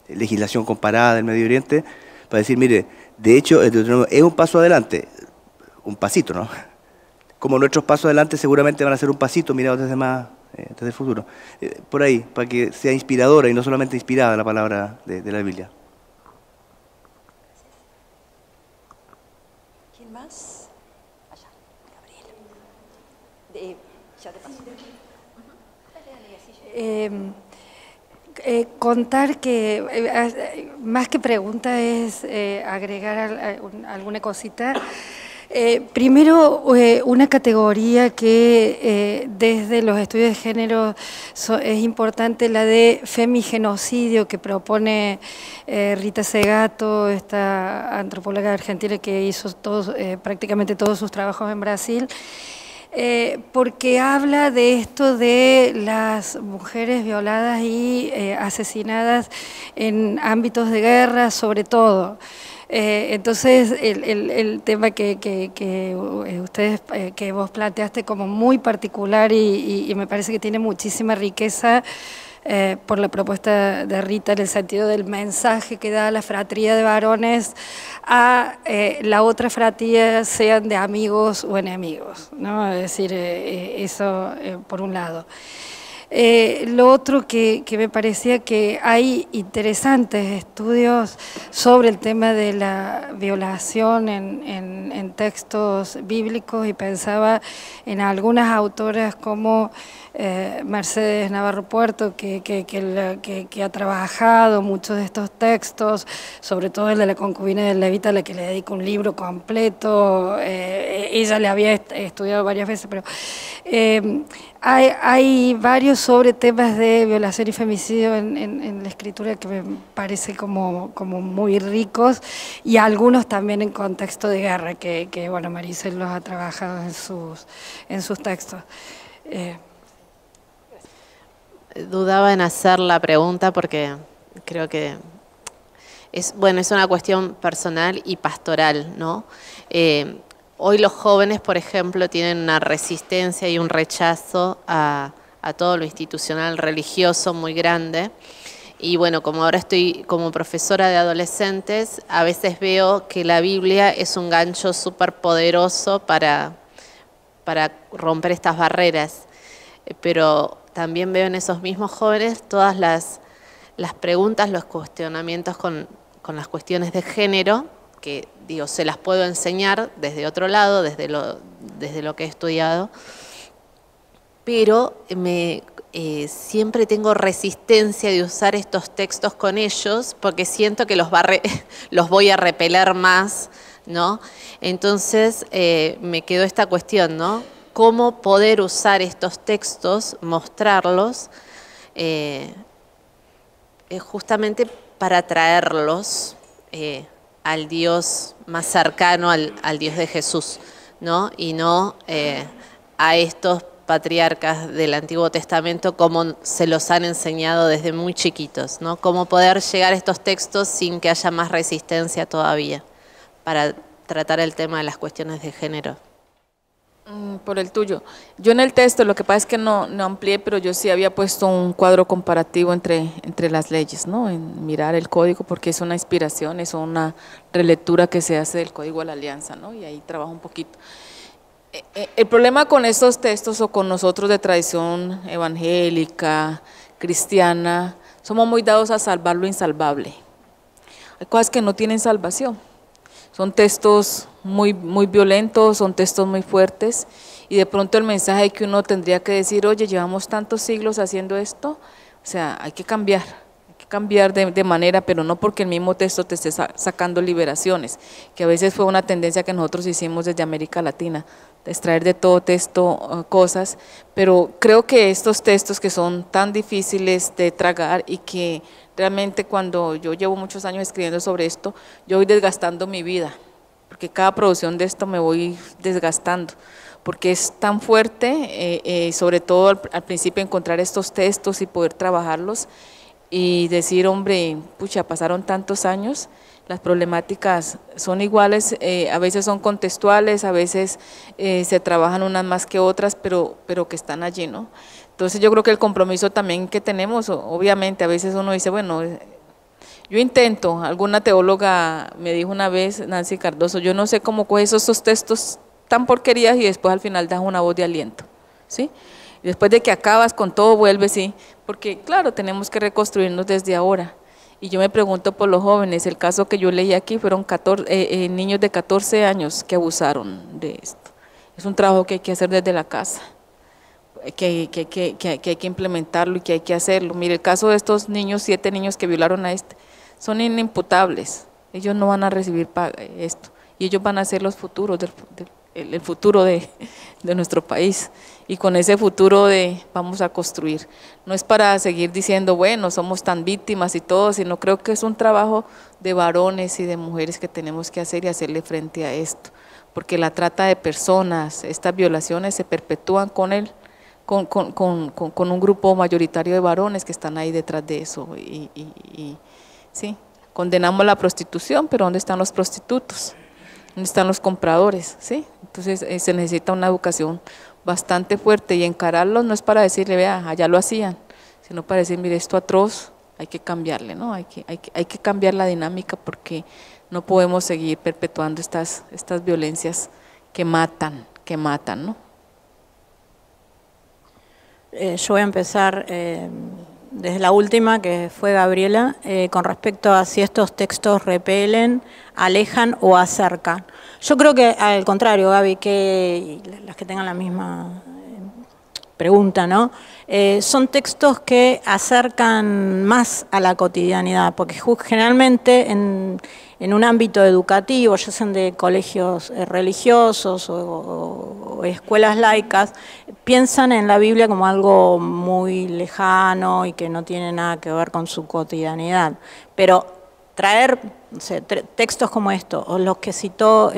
legislación comparada del Medio Oriente, para decir, mire, de hecho, el Deuteronomio es un paso adelante, un pasito, ¿no? Como nuestros pasos adelante seguramente van a ser un pasito mirados desde el futuro. Por ahí, para que sea inspiradora y no solamente inspirada la palabra de la Biblia. ¿Quién más? Allá, Gabriela. Ya te paso. Contar que, más que pregunta, es agregar alguna cosita. Primero, una categoría que desde los estudios de género es importante, la de femigenocidio, que propone Rita Segato, esta antropóloga argentina que hizo prácticamente todos sus trabajos en Brasil, porque habla de esto de las mujeres violadas y asesinadas en ámbitos de guerra, sobre todo. Entonces, el tema ustedes, que vos planteaste como muy particular y me parece que tiene muchísima riqueza por la propuesta de Rita en el sentido del mensaje que da la fratría de varones a la otra fratría, sean de amigos o enemigos, ¿no? Es decir, eso por un lado. Lo otro que me parecía que hay interesantes estudios sobre el tema de la violación en textos bíblicos, y pensaba en algunas autoras como Mercedes Navarro Puerto, que ha trabajado muchos de estos textos, sobre todo el de la concubina del levita, a la que le dedico un libro completo. Ella le había estudiado varias veces, pero hay varios sobre temas de violación y femicidio en la escritura que me parece como muy ricos, y algunos también en contexto de guerra, que bueno, Maricel los ha trabajado en sus textos. Dudaba en hacer la pregunta porque creo que es una cuestión personal y pastoral, ¿no? Hoy los jóvenes, por ejemplo, tienen una resistencia y un rechazo a todo lo institucional religioso muy grande. Y bueno, como ahora estoy como profesora de adolescentes, a veces veo que la Biblia es un gancho súper poderoso para romper estas barreras. Pero también veo en esos mismos jóvenes todas las preguntas, los cuestionamientos con las cuestiones de género, que digo, se las puedo enseñar desde otro lado, desde lo que he estudiado, pero siempre tengo resistencia de usar estos textos con ellos porque siento que los voy a repeler más, ¿no? Entonces me quedó esta cuestión, ¿no? Cómo poder usar estos textos, mostrarlos, justamente para traerlos al Dios más cercano, al Dios de Jesús, ¿no? Y no a estos patriarcas del Antiguo Testamento como se los han enseñado desde muy chiquitos, ¿no? Cómo poder llegar a estos textos sin que haya más resistencia todavía para tratar el tema de las cuestiones de género. Por el tuyo. Yo en el texto, lo que pasa es que no amplié, pero yo sí había puesto un cuadro comparativo entre las leyes, ¿no? En mirar el código, porque es una inspiración, es una relectura que se hace del Código de la Alianza, ¿no? Y ahí trabajo un poquito. El problema con estos textos, o con nosotros de tradición evangélica, cristiana, somos muy dados a salvar lo insalvable. Hay cosas que no tienen salvación. Son textos muy violentos, son textos muy fuertes, y de pronto el mensaje que uno tendría que decir, oye, llevamos tantos siglos haciendo esto, o sea, hay que cambiar de manera, pero no porque el mismo texto te esté sacando liberaciones, que a veces fue una tendencia que nosotros hicimos desde América Latina, de extraer de todo texto cosas, pero creo que estos textos que son tan difíciles de tragar y que realmente cuando yo llevo muchos años escribiendo sobre esto, yo voy desgastando mi vida, porque cada producción de esto me voy desgastando, porque es tan fuerte, sobre todo al principio encontrar estos textos y poder trabajarlos y decir, hombre, pucha, pasaron tantos años, las problemáticas son iguales, a veces son contextuales, a veces se trabajan unas más que otras, pero que están allí, ¿no? Entonces yo creo que el compromiso también que tenemos, obviamente a veces uno dice, bueno, yo intento, alguna teóloga me dijo una vez, Nancy Cardoso, yo no sé cómo coges esos textos tan porquerías y después al final das una voz de aliento, ¿sí? Y después de que acabas con todo vuelves, sí, porque claro, tenemos que reconstruirnos desde ahora. Y yo me pregunto por los jóvenes, el caso que yo leí aquí fueron niños de 14 años que abusaron de esto. Es un trabajo que hay que hacer desde la casa, que hay que implementarlo y que hay que hacerlo. Mire, el caso de estos niños, 7 niños que violaron a son inimputables, ellos no van a recibir esto, y ellos van a ser los futuros el futuro de nuestro país, y con ese futuro vamos a construir. No es para seguir diciendo, bueno, somos tan víctimas y todo, sino creo que es un trabajo de varones y de mujeres que tenemos que hacer y hacerle frente a esto, porque la trata de personas, estas violaciones se perpetúan con un grupo mayoritario de varones que están ahí detrás de eso, y sí. condenamos la prostitución, pero ¿dónde están los prostitutos? ¿Dónde están los compradores? ¿Sí? Entonces se necesita una educación bastante fuerte, y encararlos no es para decirle, vea, allá lo hacían, sino para decir, mire, esto atroz, hay que cambiarle, ¿no? Hay que cambiar la dinámica, porque no podemos seguir perpetuando estas violencias que matan, ¿no? Yo voy a empezar desde la última, que fue Gabriela, con respecto a si estos textos repelen, alejan o acercan. Yo creo que al contrario, Gaby, que las que tengan la misma pregunta, ¿no? Son textos que acercan más a la cotidianidad, porque generalmente en un ámbito educativo, ya sean de colegios religiosos o escuelas laicas, piensan en la Biblia como algo muy lejano y que no tiene nada que ver con su cotidianidad. Pero traer, no sé, textos como estos, o los que citó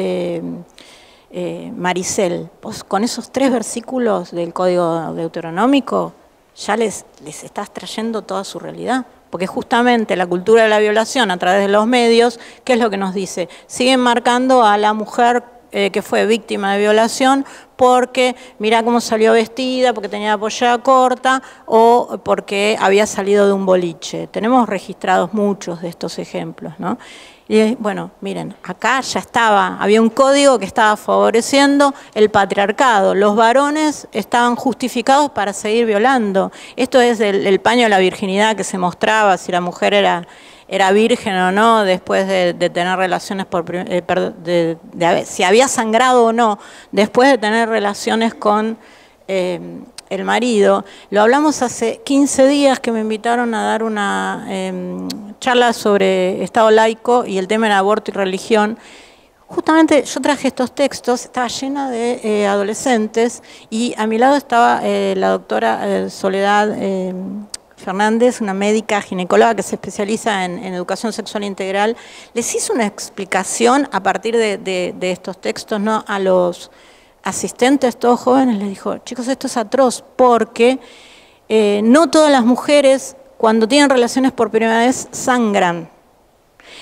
Maricel, vos con esos 3 versículos del Código Deuteronómico ya les estás trayendo toda su realidad. Porque justamente la cultura de la violación a través de los medios, ¿qué es lo que nos dice? Siguen marcando a la mujer que fue víctima de violación porque mira cómo salió vestida, porque tenía pollera corta o porque había salido de un boliche. Tenemos registrados muchos de estos ejemplos, ¿no? Y bueno, miren, acá ya había un código que estaba favoreciendo el patriarcado. Los varones estaban justificados para seguir violando. Esto es el paño de la virginidad que se mostraba, si la mujer era virgen o no, después de tener relaciones, si había sangrado o no, después de tener relaciones con el marido. Lo hablamos hace 15 días que me invitaron a dar una charla sobre Estado laico y el tema era aborto y religión. Justamente yo traje estos textos, estaba llena de adolescentes y a mi lado estaba la doctora Soledad Fernández, una médica ginecóloga que se especializa en educación sexual integral. Les hizo una explicación a partir de estos textos, ¿no? A los asistentes, todos jóvenes, les dijo, chicos, esto es atroz, porque no todas las mujeres, cuando tienen relaciones por primera vez, sangran.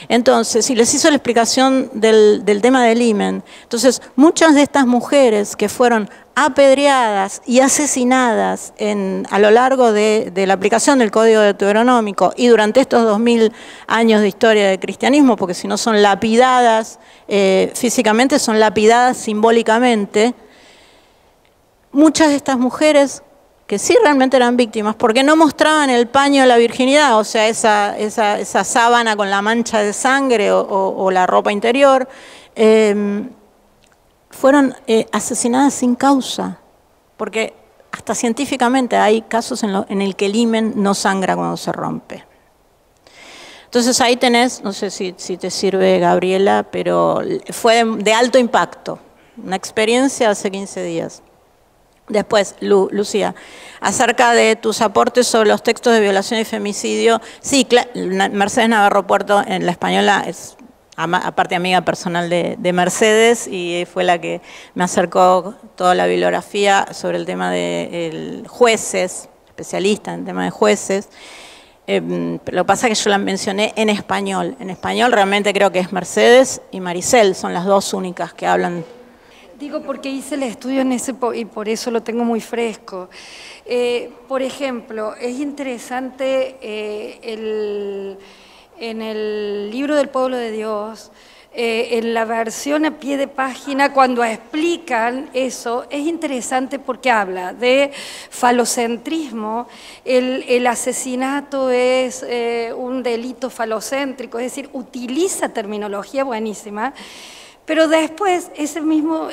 Entonces, si les hizo la explicación del tema del himen, entonces muchas de estas mujeres que fueron apedreadas y asesinadas a lo largo de la aplicación del Código Deuteronómico y durante estos 2000 años de historia del cristianismo, porque si no son lapidadas físicamente, son lapidadas simbólicamente, muchas de estas mujeres que sí realmente eran víctimas, porque no mostraban el paño de la virginidad, o sea, esa sábana con la mancha de sangre o la ropa interior, fueron asesinadas sin causa, porque hasta científicamente hay casos en el que el himen no sangra cuando se rompe. Entonces ahí tenés, no sé si te sirve, Gabriela, pero fue de alto impacto, una experiencia hace 15 días. Después, Lucía, acerca de tus aportes sobre los textos de violación y femicidio, sí, Mercedes Navarro Puerto, en la Española, es aparte amiga personal de Mercedes y fue la que me acercó toda la bibliografía sobre el tema de jueces, especialista en tema de jueces. Lo que pasa es que yo la mencioné en español. En español realmente creo que es Mercedes y Maricel, son las dos únicas que hablan. Digo porque hice el estudio en ese y por eso lo tengo muy fresco. Por ejemplo, es interesante en el libro del Pueblo de Dios, en la versión a pie de página, cuando explican eso, es interesante porque habla de falocentrismo, el asesinato es un delito falocéntrico, es decir, utiliza terminología buenísima. Pero después, esa misma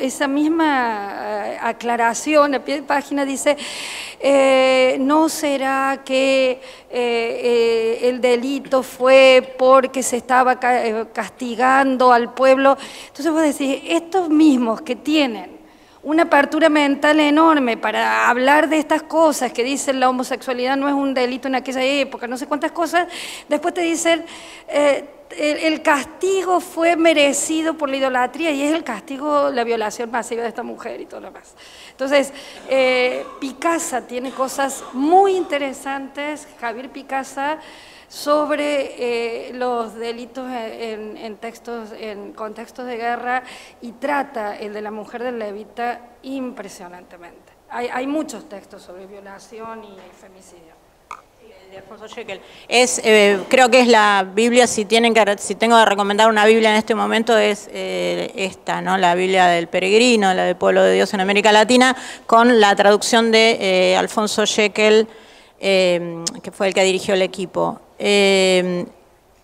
aclaración a pie de página dice, ¿no será que el delito fue porque se estaba castigando al pueblo? Entonces vos decís, estos mismos que tienen una apertura mental enorme para hablar de estas cosas, que dicen la homosexualidad no es un delito en aquella época, no sé cuántas cosas, después te dicen... el castigo fue merecido por la idolatría y es el castigo, la violación masiva de esta mujer y todo lo demás. Entonces, Picasa tiene cosas muy interesantes, Javier Picasa, sobre los delitos en contextos de guerra y trata el de la mujer del levita impresionantemente. Hay muchos textos sobre violación y femicidio. De Alfonso Jekyll. Creo que es la Biblia, si tengo que recomendar una Biblia en este momento, es esta, ¿no? La Biblia del Peregrino, la del Pueblo de Dios en América Latina, con la traducción de Alfonso Jekyll, que fue el que dirigió el equipo.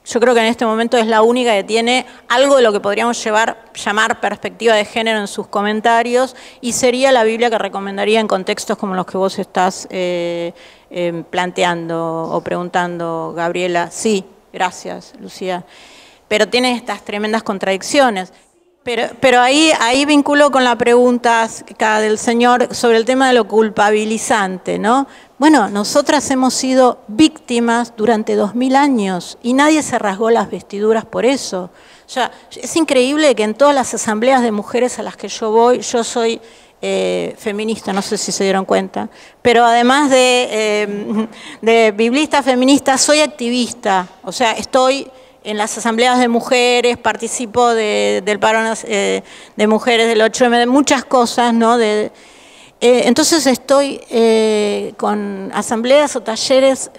Yo creo que en este momento es la única que tiene algo de lo que podríamos llamar perspectiva de género en sus comentarios, y sería la Biblia que recomendaría en contextos como los que vos estás planteando o preguntando, Gabriela. Sí, gracias, Lucía. Pero tiene estas tremendas contradicciones. Pero ahí vinculo con la pregunta del señor sobre el tema de lo culpabilizante, ¿no? Bueno, nosotras hemos sido víctimas durante 2000 años y nadie se rasgó las vestiduras por eso. O sea, es increíble que en todas las asambleas de mujeres a las que yo voy, yo soy feminista, no sé si se dieron cuenta, pero además de biblista feminista, soy activista, o sea, estoy en las asambleas de mujeres, participo del paro de mujeres del 8M, de muchas cosas, ¿no? Entonces estoy con asambleas o talleres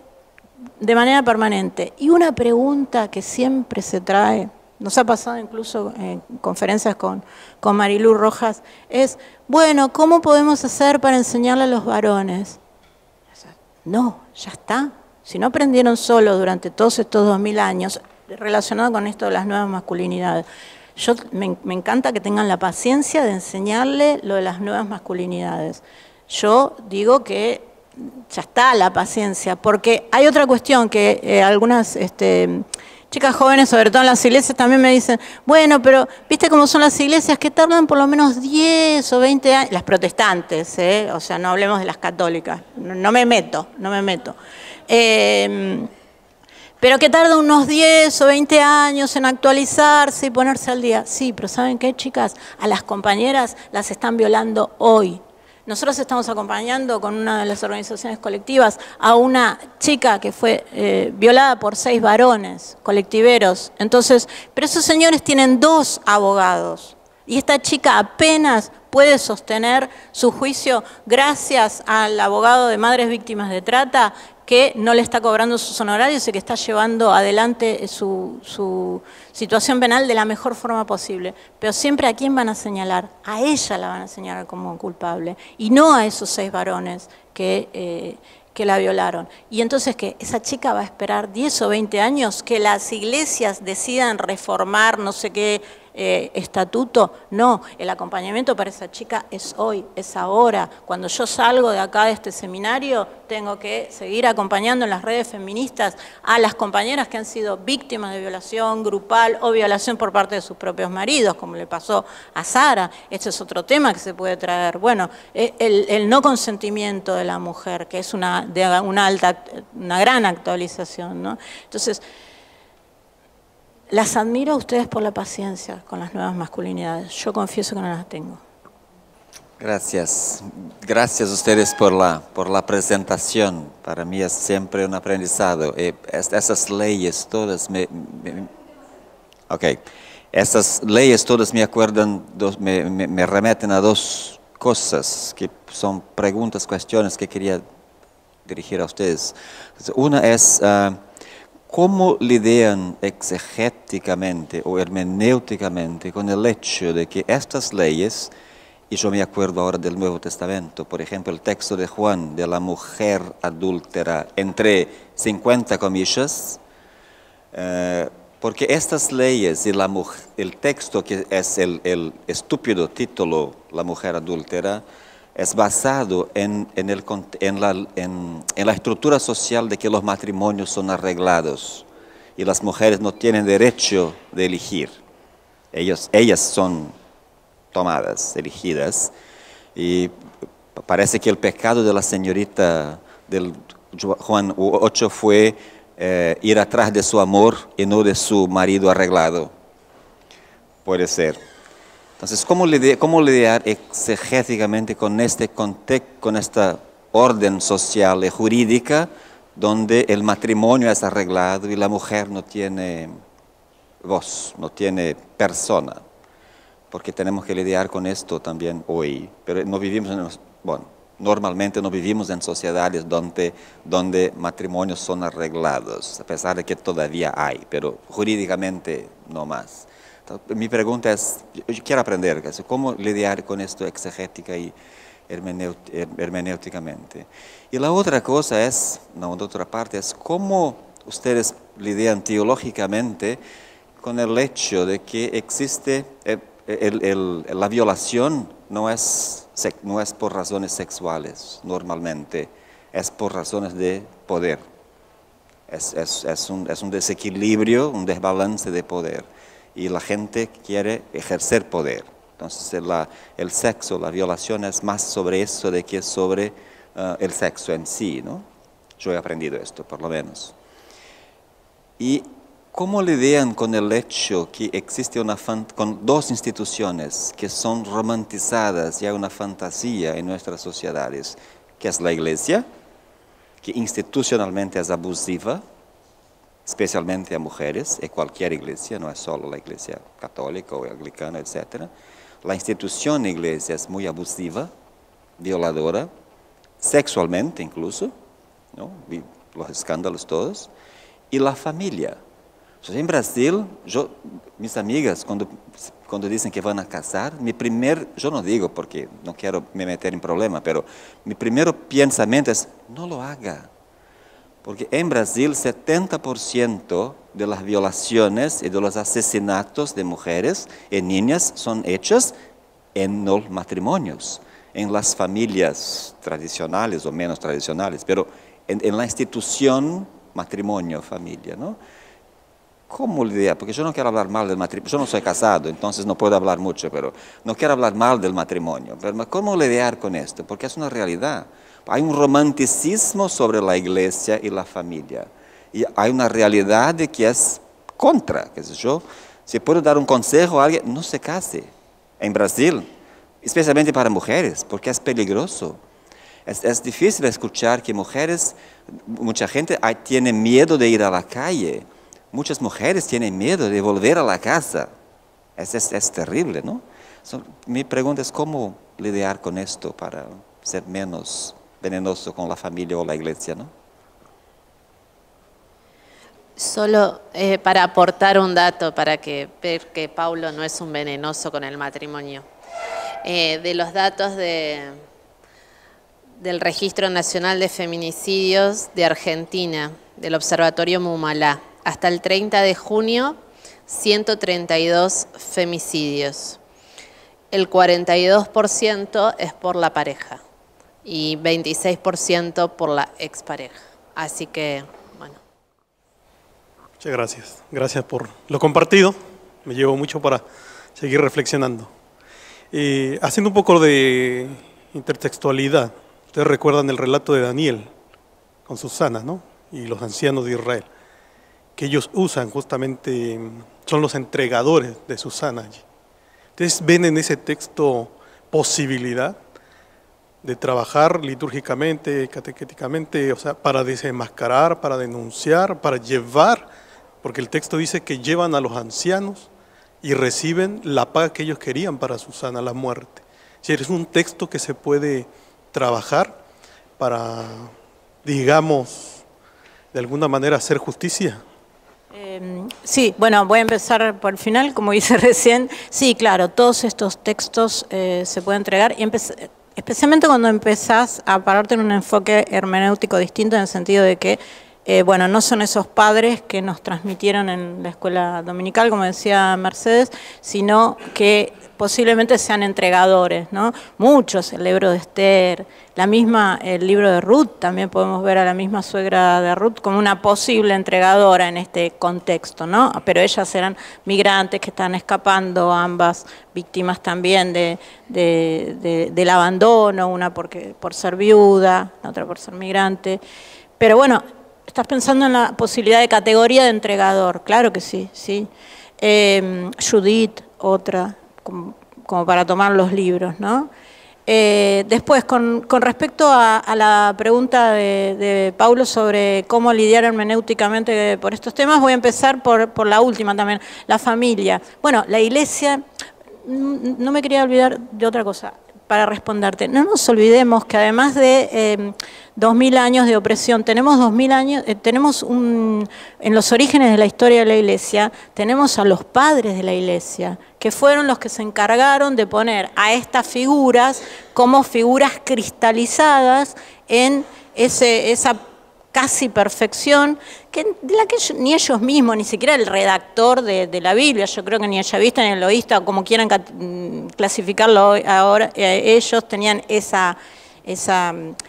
de manera permanente. Y una pregunta que siempre se trae, nos ha pasado incluso en conferencias con Marilú Rojas, es, bueno, ¿cómo podemos hacer para enseñarle a los varones? No, ya está. Si no aprendieron solo durante todos estos 2000 años, relacionado con esto de las nuevas masculinidades. Me encanta que tengan la paciencia de enseñarle lo de las nuevas masculinidades. Yo digo que ya está la paciencia, porque hay otra cuestión que algunas chicas jóvenes, sobre todo en las iglesias, también me dicen, bueno, pero ¿viste cómo son las iglesias que tardan por lo menos 10 o 20 años? Las protestantes, o sea, no hablemos de las católicas, no me meto. Pero que tarda unos 10 o 20 años en actualizarse y ponerse al día. Sí, pero ¿saben qué, chicas? A las compañeras las están violando hoy. Nosotros estamos acompañando con una de las organizaciones colectivas a una chica que fue violada por 6 varones colectiveros. Entonces, pero esos señores tienen 2 abogados. Y esta chica apenas puede sostener su juicio gracias al abogado de madres víctimas de trata, que no le está cobrando sus honorarios y que está llevando adelante su situación penal de la mejor forma posible. Pero siempre, ¿a quién van a señalar? A ella la van a señalar como culpable y no a esos 6 varones que la violaron. Y entonces, ¿qué? Esa chica va a esperar 10 o 20 años que las iglesias decidan reformar no sé qué estatuto. No, el acompañamiento para esa chica es hoy, es ahora. Cuando yo salgo de acá de este seminario, tengo que seguir acompañando en las redes feministas a las compañeras que han sido víctimas de violación grupal o violación por parte de sus propios maridos, como le pasó a Sara. Este es otro tema que se puede traer. Bueno, el no consentimiento de la mujer, que es una gran actualización, ¿no? Entonces, las admiro a ustedes por la paciencia con las nuevas masculinidades. Yo confieso que no las tengo. Gracias. Gracias a ustedes por la presentación. Para mí es siempre un aprendizado. Esas leyes todas Estas leyes todas me acuerdan, me remeten a 2 cosas que son preguntas, cuestiones que quería dirigir a ustedes. Una es, ¿cómo lidian exegéticamente o hermenéuticamente con el hecho de que estas leyes, y yo me acuerdo ahora del Nuevo Testamento, por ejemplo, el texto de Juan, de la mujer adúltera, entre 50 comillas, porque estas leyes y el texto que es el estúpido título, la mujer adúltera, es basado en la estructura social de que los matrimonios son arreglados y las mujeres no tienen derecho de elegir. Ellas son tomadas, elegidas, y parece que el pecado de la señorita del Juan 8 fue ir atrás de su amor y no de su marido arreglado. Puede ser. Entonces, ¿cómo lidiar exegéticamente con esta orden social y jurídica donde el matrimonio es arreglado y la mujer no tiene voz, no tiene persona, porque tenemos que lidiar con esto también hoy, pero no vivimos normalmente no vivimos en sociedades donde matrimonios son arreglados, a pesar de que todavía hay, pero jurídicamente no más. Entonces, mi pregunta es, yo quiero aprender cómo lidiar con esto exegética y hermenéuticamente. Y la otra cosa es, la otra parte es cómo ustedes lidian teológicamente con el hecho de que existe la violación no es por razones sexuales normalmente, es por razones de poder. Es un desequilibrio, un desbalance de poder. Y la gente quiere ejercer poder. Entonces el sexo, la violación es más sobre eso de que sobre el sexo en sí, ¿no? Yo he aprendido esto, por lo menos. ¿Y cómo lidian con el hecho que existe con dos instituciones que son romantizadas y hay una fantasía en nuestras sociedades, que es la Iglesia, que institucionalmente es abusiva, especialmente a mujeres, y cualquier iglesia, no es solo la Iglesia católica o anglicana, etc. La institución Iglesia es muy abusiva, violadora, sexualmente incluso, ¿no? Los escándalos todos, y la familia. Entonces, en Brasil, mis amigas, cuando dicen que van a casar, yo no digo porque no quiero me meter en problema, pero mi primer pensamiento es, no lo haga. Porque en Brasil, 70% de las violaciones y de los asesinatos de mujeres y niñas son hechos en los matrimonios, en las familias tradicionales o menos tradicionales, pero en la institución matrimonio, familia, ¿no? ¿Cómo lidiar? Porque yo no quiero hablar mal del matrimonio, yo no soy casado, entonces no puedo hablar mucho, pero no quiero hablar mal del matrimonio. Pero ¿cómo lidiar con esto? Porque es una realidad. Hay un romanticismo sobre la iglesia y la familia. Y hay una realidad de que es contra. Si puedo dar un consejo a alguien, no se case. En Brasil, especialmente para mujeres, porque es peligroso. Es difícil escuchar que mucha gente tiene miedo de ir a la calle. Muchas mujeres tienen miedo de volver a la casa. Es terrible, ¿no? Mi pregunta es cómo lidiar con esto para ser menos venenoso con la familia o la iglesia, ¿no? Solo para aportar un dato para ver que Paulo no es un venenoso con el matrimonio. De los datos del Registro Nacional de Feminicidios de Argentina, del Observatorio Mumalá, hasta el 30 de junio, 132 femicidios. El 42% es por la pareja y 26% por la expareja. Así que, bueno. Muchas gracias. Gracias por lo compartido. Me llevo mucho para seguir reflexionando. Haciendo un poco de intertextualidad, ustedes recuerdan el relato de Daniel con Susana, ¿no? Y los ancianos de Israel, que ellos usan justamente, son los entregadores de Susana allí. Ustedes ven en ese texto posibilidad de trabajar litúrgicamente, catequéticamente, o sea, para desenmascarar, para denunciar, para llevar, porque el texto dice que llevan a los ancianos y reciben la paga que ellos querían para Susana, la muerte. Si es un texto que se puede trabajar para, digamos, de alguna manera hacer justicia. Sí, bueno, voy a empezar por el final, como dice recién. Sí, claro, todos estos textos se pueden entregar, y especialmente cuando empezás a pararte en un enfoque hermenéutico distinto, en el sentido de que, bueno, no son esos padres que nos transmitieron en la escuela dominical, como decía Mercedes, sino que posiblemente sean entregadores, ¿no? Muchos, el libro de Esther, el libro de Ruth, también podemos ver a la misma suegra de Ruth como una posible entregadora en este contexto, ¿no? Pero ellas eran migrantes que están escapando, ambas víctimas también del abandono, una por ser viuda, la otra por ser migrante. Pero bueno, estás pensando en la posibilidad de categoría de entregador, claro que sí, sí. Judith, otra, como para tomar los libros, ¿no? Después, con respecto a la pregunta de Paulo sobre cómo lidiar hermenéuticamente por estos temas, voy a empezar por la última también, la familia. Bueno, la Iglesia, no me quería olvidar de otra cosa para responderte. No nos olvidemos que además de 2000 años de opresión, tenemos 2000 años, en los orígenes de la historia de la Iglesia, tenemos a los padres de la Iglesia, que fueron los que se encargaron de poner a estas figuras como figuras cristalizadas en esa casi perfección, de la que ni ellos mismos, ni siquiera el redactor de la Biblia, yo creo que ni el yavista ni el eloísta, o como quieran clasificarlo ahora, ellos tenían esa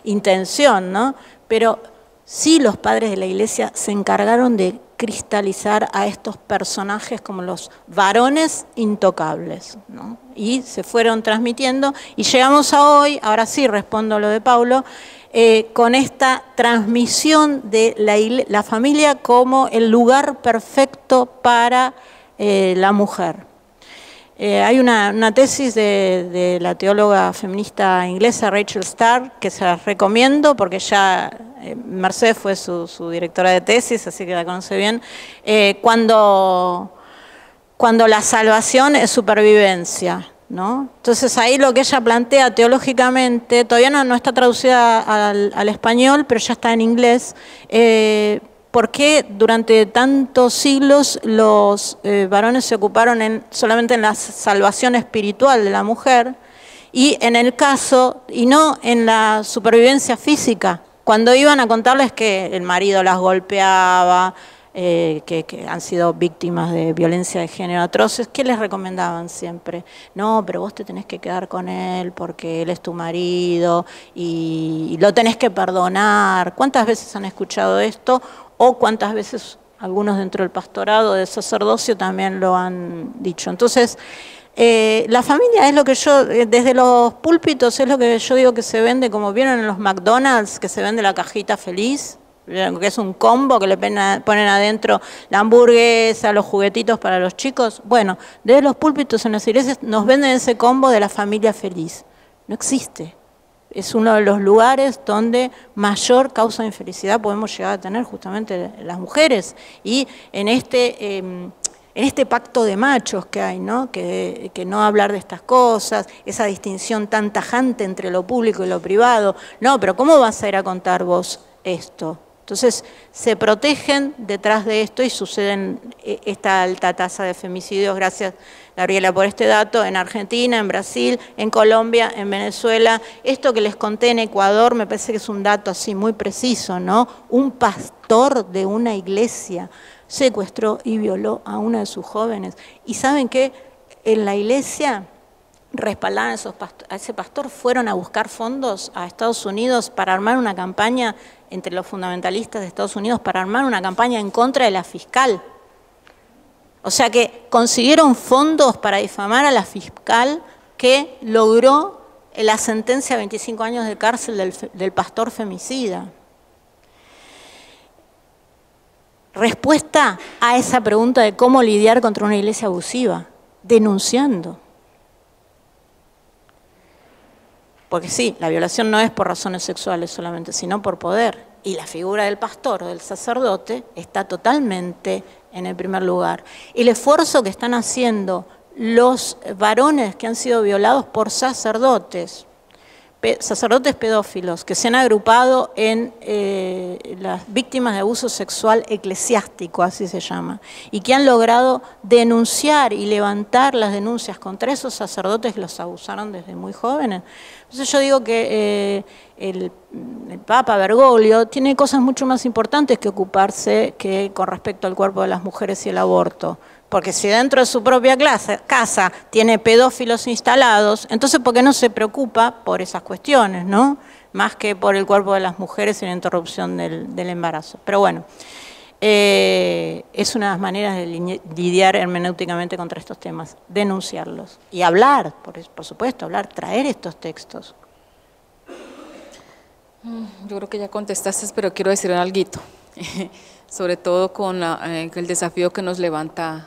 intención, ¿no? Pero sí los padres de la Iglesia se encargaron de cristalizar a estos personajes como los varones intocables, ¿no? Y se fueron transmitiendo, y llegamos a hoy, ahora sí respondo a lo de Paulo, con esta transmisión de la familia como el lugar perfecto para la mujer. Hay una tesis de la teóloga feminista inglesa Rachel Starr, que se la recomiendo porque ya Mercedes fue su directora de tesis, así que la conoce bien, cuando la salvación es supervivencia, ¿no? Entonces ahí lo que ella plantea teológicamente, todavía no está traducida al español, pero ya está en inglés, ¿por qué durante tantos siglos los varones se ocuparon solamente en la salvación espiritual de la mujer y en el caso, y no en la supervivencia física? Cuando iban a contarles que el marido las golpeaba, que han sido víctimas de violencia de género atroces, ¿qué les recomendaban siempre? No, pero vos te tenés que quedar con él porque él es tu marido y lo tenés que perdonar. ¿Cuántas veces han escuchado esto? O cuántas veces algunos dentro del pastorado, del sacerdocio también lo han dicho. Entonces, la familia es lo que yo, desde los púlpitos, es lo que yo digo que se vende, como vieron en los McDonald's, que se vende la cajita feliz, que es un combo que le ponen adentro la hamburguesa, los juguetitos para los chicos. Bueno, desde los púlpitos en las iglesias nos venden ese combo de la familia feliz. No existe. Es uno de los lugares donde mayor causa de infelicidad podemos llegar a tener justamente las mujeres. Y en este pacto de machos que hay, ¿no? Que no hablar de estas cosas, esa distinción tan tajante entre lo público y lo privado. No, pero ¿cómo vas a ir a contar vos esto? Entonces se protegen detrás de esto y suceden esta alta tasa de femicidios, gracias Gabriela por este dato, en Argentina, en Brasil, en Colombia, en Venezuela. Esto que les conté en Ecuador me parece que es un dato así muy preciso, ¿no? Un pastor de una iglesia secuestró y violó a una de sus jóvenes. ¿Y saben qué? En la iglesia respaldaron a ese pastor, fueron a buscar fondos a Estados Unidos para armar una campaña entre los fundamentalistas de Estados Unidos, para armar una campaña en contra de la fiscal. O sea que consiguieron fondos para difamar a la fiscal que logró la sentencia de 25 años de cárcel del pastor femicida. Respuesta a esa pregunta de cómo lidiar contra una iglesia abusiva, denunciando. Porque sí, la violación no es por razones sexuales solamente, sino por poder. Y la figura del pastor o del sacerdote está totalmente en el primer lugar. El esfuerzo que están haciendo los varones que han sido violados por sacerdotes pedófilos, que se han agrupado en las víctimas de abuso sexual eclesiástico, así se llama, y que han logrado denunciar y levantar las denuncias contra esos sacerdotes que los abusaron desde muy jóvenes. Entonces yo digo que el Papa Bergoglio tiene cosas mucho más importantes que ocuparse que con respecto al cuerpo de las mujeres y el aborto. Porque si dentro de su propia casa tiene pedófilos instalados, entonces ¿por qué no se preocupa por esas cuestiones, ¿no? Más que por el cuerpo de las mujeres y la interrupción del embarazo. Pero bueno, es una de las maneras de lidiar hermenéuticamente contra estos temas, denunciarlos y hablar, por supuesto, hablar, traer estos textos. Yo creo que ya contestaste, pero quiero decir alguito, sobre todo con el desafío que nos levantas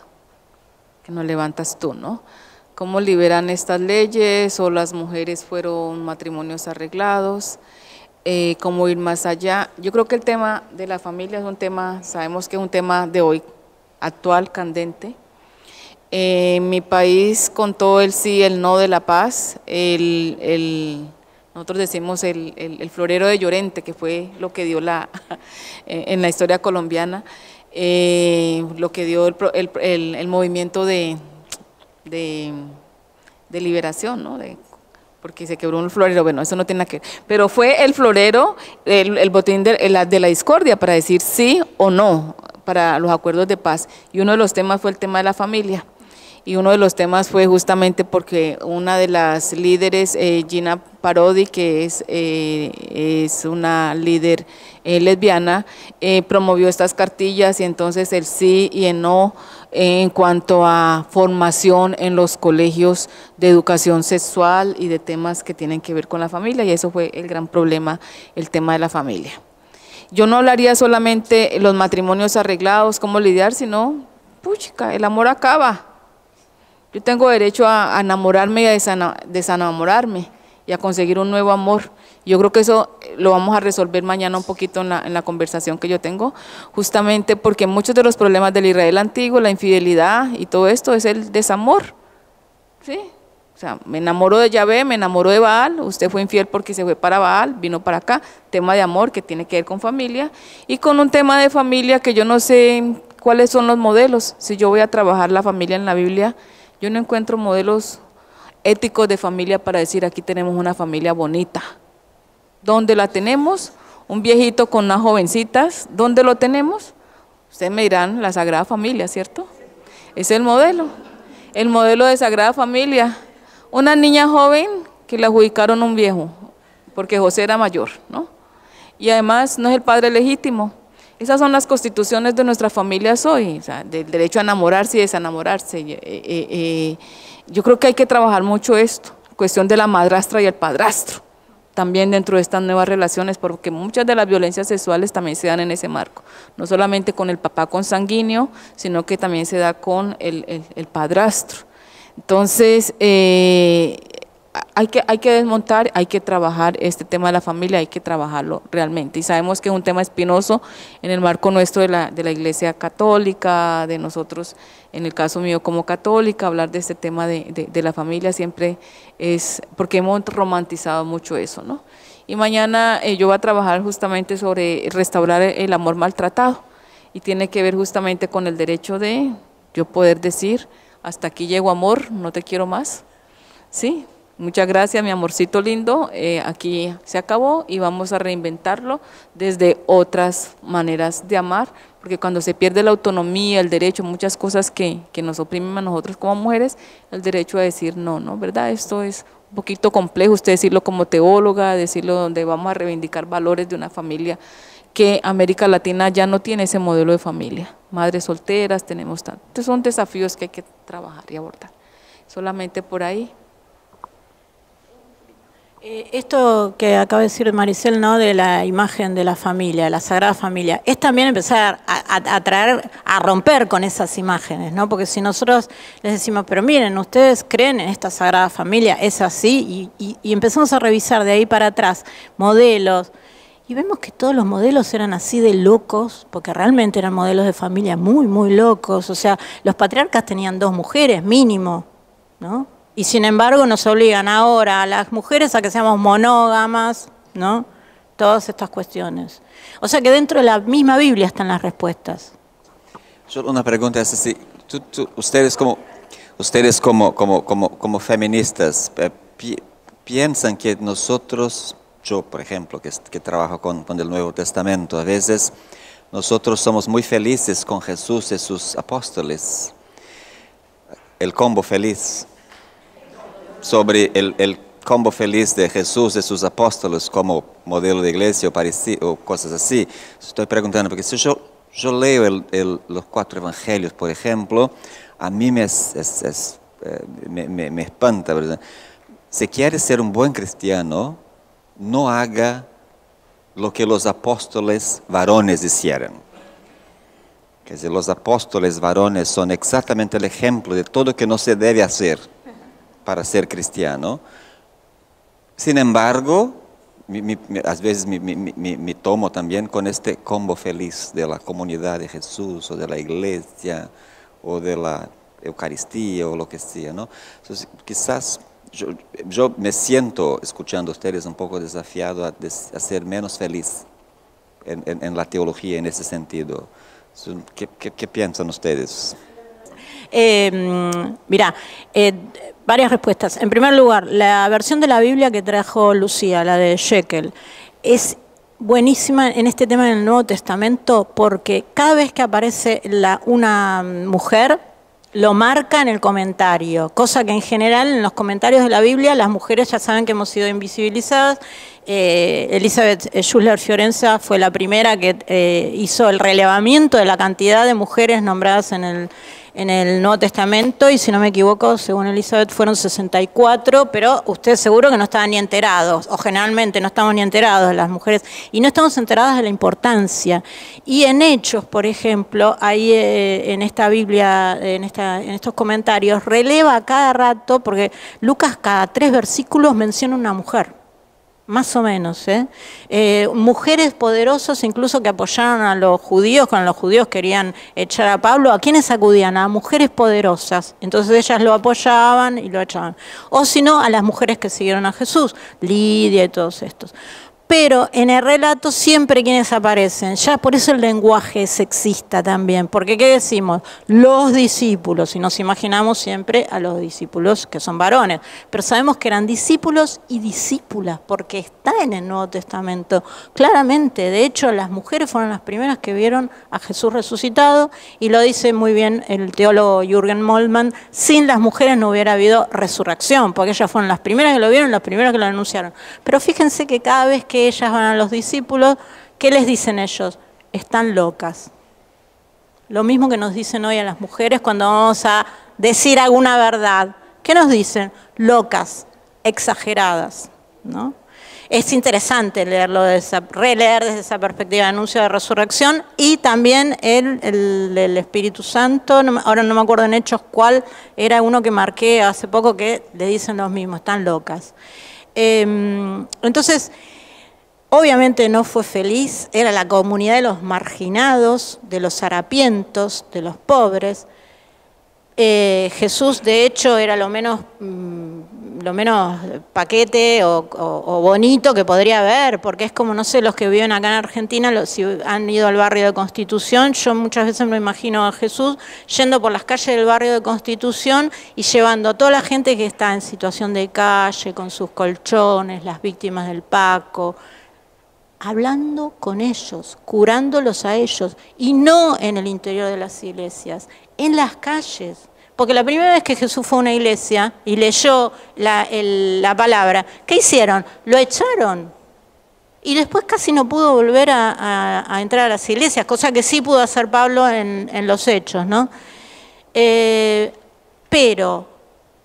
tú, ¿no? cómo liberan estas leyes, o las mujeres fueron matrimonios arreglados, cómo ir más allá. Yo creo que el tema de la familia es un tema, sabemos que es un tema de hoy, actual, candente. En mi país, con todo el sí y el no de la paz, nosotros decimos el florero de Llorente, que fue lo que dio en la historia colombiana, lo que dio el movimiento de liberación, ¿no? Porque se quebró un florero, bueno, eso no tiene nada que ver, pero fue el florero, el botín de la discordia para decir sí o no para los acuerdos de paz, y uno de los temas fue el tema de la familia, y uno de los temas fue justamente porque una de las líderes, Gina Parodi, que es una líder lesbiana, promovió estas cartillas, y entonces el sí y el no en cuanto a formación en los colegios de educación sexual y de temas que tienen que ver con la familia, y eso fue el gran problema, el tema de la familia. Yo no hablaría solamente los matrimonios arreglados, cómo lidiar, sino, puchica, el amor acaba. Yo tengo derecho a enamorarme y a desenamorarme y a conseguir un nuevo amor. Yo creo que eso lo vamos a resolver mañana un poquito en la conversación que yo tengo, justamente porque muchos de los problemas del Israel antiguo, la infidelidad y todo esto es el desamor, ¿sí? O sea, me enamoro de Yahvé, me enamoro de Baal, usted fue infiel porque se fue para Baal, vino para acá, tema de amor que tiene que ver con familia, y con un tema de familia que yo no sé cuáles son los modelos. Si yo voy a trabajar la familia en la Biblia, yo no encuentro modelos éticos de familia para decir aquí tenemos una familia bonita. ¿Dónde la tenemos? Un viejito con unas jovencitas, ¿dónde lo tenemos? Ustedes me dirán, la Sagrada Familia, ¿cierto? Es el modelo de Sagrada Familia. Una niña joven que le adjudicaron un viejo, porque José era mayor, ¿no? Y además no es el padre legítimo. Esas son las constituciones de nuestras familias hoy, o sea, del derecho a enamorarse y desenamorarse. Yo creo que hay que trabajar mucho esto, cuestión de la madrastra y el padrastro, también dentro de estas nuevas relaciones, porque muchas de las violencias sexuales también se dan en ese marco, no solamente con el papá consanguíneo, sino que también se da con el padrastro. Entonces, hay que desmontar, hay que trabajar este tema de la familia, hay que trabajarlo realmente, y sabemos que es un tema espinoso en el marco nuestro de la Iglesia Católica, de nosotros, en el caso mío como católica, hablar de este tema de la familia siempre es, porque hemos romantizado mucho eso, ¿no? Y mañana yo voy a trabajar justamente sobre restaurar el amor maltratado, y tiene que ver justamente con el derecho de yo poder decir, hasta aquí llego amor, no te quiero más, ¿sí? Muchas gracias, mi amorcito lindo, aquí se acabó y vamos a reinventarlo desde otras maneras de amar, porque cuando se pierde la autonomía, el derecho, muchas cosas que nos oprimen a nosotros como mujeres, el derecho a decir no, ¿no? ¿Verdad? Esto es un poquito complejo, usted decirlo como teóloga, decirlo donde vamos a reivindicar valores de una familia que América Latina ya no tiene ese modelo de familia. Madres solteras, tenemos tanto. Estos son desafíos que hay que trabajar y abordar. Solamente por ahí. Esto que acaba de decir Maricel, ¿no? De la imagen de la familia, la Sagrada Familia, es también empezar a romper con esas imágenes, ¿no? Porque si nosotros les decimos, pero miren, ustedes creen en esta Sagrada Familia, es así, y empezamos a revisar de ahí para atrás modelos, y vemos que todos los modelos eran así de locos, porque realmente eran modelos de familia muy, muy locos. O sea, los patriarcas tenían 2 mujeres mínimo, ¿no? Y sin embargo nos obligan ahora a las mujeres a que seamos monógamas, ¿no? Todas estas cuestiones. O sea que dentro de la misma Biblia están las respuestas. Solo una pregunta es así, ustedes como feministas, piensan que nosotros, yo por ejemplo, que trabajo con el Nuevo Testamento, a veces nosotros somos muy felices con Jesús y sus apóstoles, el combo feliz, sobre el combo feliz de Jesús y sus apóstoles como modelo de iglesia o parecido, o cosas así. Estoy preguntando, porque si yo leo los 4 evangelios, por ejemplo, a mí me espanta, ¿verdad? Si quieres ser un buen cristiano, no haga lo que los apóstoles varones hicieron. Que si los apóstoles varones son exactamente el ejemplo de todo lo que no se debe hacer. para ser cristiano. Sin embargo, a veces me tomo también con este combo feliz de la comunidad de Jesús o de la iglesia o de la Eucaristía o lo que sea, ¿no? Entonces, quizás yo me siento, escuchando a ustedes, un poco desafiado a ser menos feliz en la teología en ese sentido. ¿Qué piensan ustedes? Mirá, varias respuestas. En primer lugar, la versión de la Biblia que trajo Lucía, la de Shekel, es buenísima en este tema del Nuevo Testamento porque cada vez que aparece una mujer, lo marca en el comentario, cosa que en general en los comentarios de la Biblia las mujeres ya saben que hemos sido invisibilizadas. Elizabeth Schuller Fiorenza fue la primera que hizo el relevamiento de la cantidad de mujeres nombradas en el Nuevo Testamento, y si no me equivoco, según Elizabeth, fueron 64, pero ustedes seguro que no estaban ni enterados, o generalmente no estamos ni enterados las mujeres, y no estamos enteradas de la importancia. Y en Hechos, por ejemplo, ahí en esta Biblia, en estos comentarios, releva a cada rato, porque Lucas cada 3 versículos menciona una mujer. Más o menos, mujeres poderosas incluso que apoyaron a los judíos, cuando los judíos querían echar a Pablo, ¿a quiénes acudían? A mujeres poderosas, entonces ellas lo apoyaban y lo echaban. O si no, a las mujeres que siguieron a Jesús, Lidia y todos estos. Pero en el relato siempre quienes aparecen, ya por eso el lenguaje es sexista también, porque ¿qué decimos? Los discípulos, y nos imaginamos siempre a los discípulos que son varones, pero sabemos que eran discípulos y discípulas, porque está en el Nuevo Testamento, claramente. De hecho, las mujeres fueron las primeras que vieron a Jesús resucitado, y lo dice muy bien el teólogo Jürgen Moltmann, sin las mujeres no hubiera habido resurrección, porque ellas fueron las primeras que lo vieron, las primeras que lo anunciaron. Pero fíjense que cada vez que ellas van a los discípulos, ¿qué les dicen ellos? Están locas. Lo mismo que nos dicen hoy a las mujeres cuando vamos a decir alguna verdad. ¿Qué nos dicen? Locas, exageradas, ¿no? Es interesante leerlo releer desde esa perspectiva de anuncio de resurrección, y también el Espíritu Santo, ahora no me acuerdo en Hechos cuál, era uno que marqué hace poco que le dicen los mismos, están locas. Entonces, obviamente no fue feliz, era la comunidad de los marginados, de los harapientos, de los pobres. Jesús, de hecho, era lo menos paquete o bonito que podría haber, porque es como, no sé, los que viven acá en Argentina, si han ido al barrio de Constitución, yo muchas veces me imagino a Jesús yendo por las calles del barrio de Constitución y llevando a toda la gente que está en situación de calle, con sus colchones, las víctimas del Paco, hablando con ellos, curándolos a ellos, y no en el interior de las iglesias, en las calles. Porque la primera vez que Jesús fue a una iglesia y leyó la palabra, ¿qué hicieron? Lo echaron. Y después casi no pudo volver a entrar a las iglesias, cosa que sí pudo hacer Pablo en los Hechos, ¿no? Pero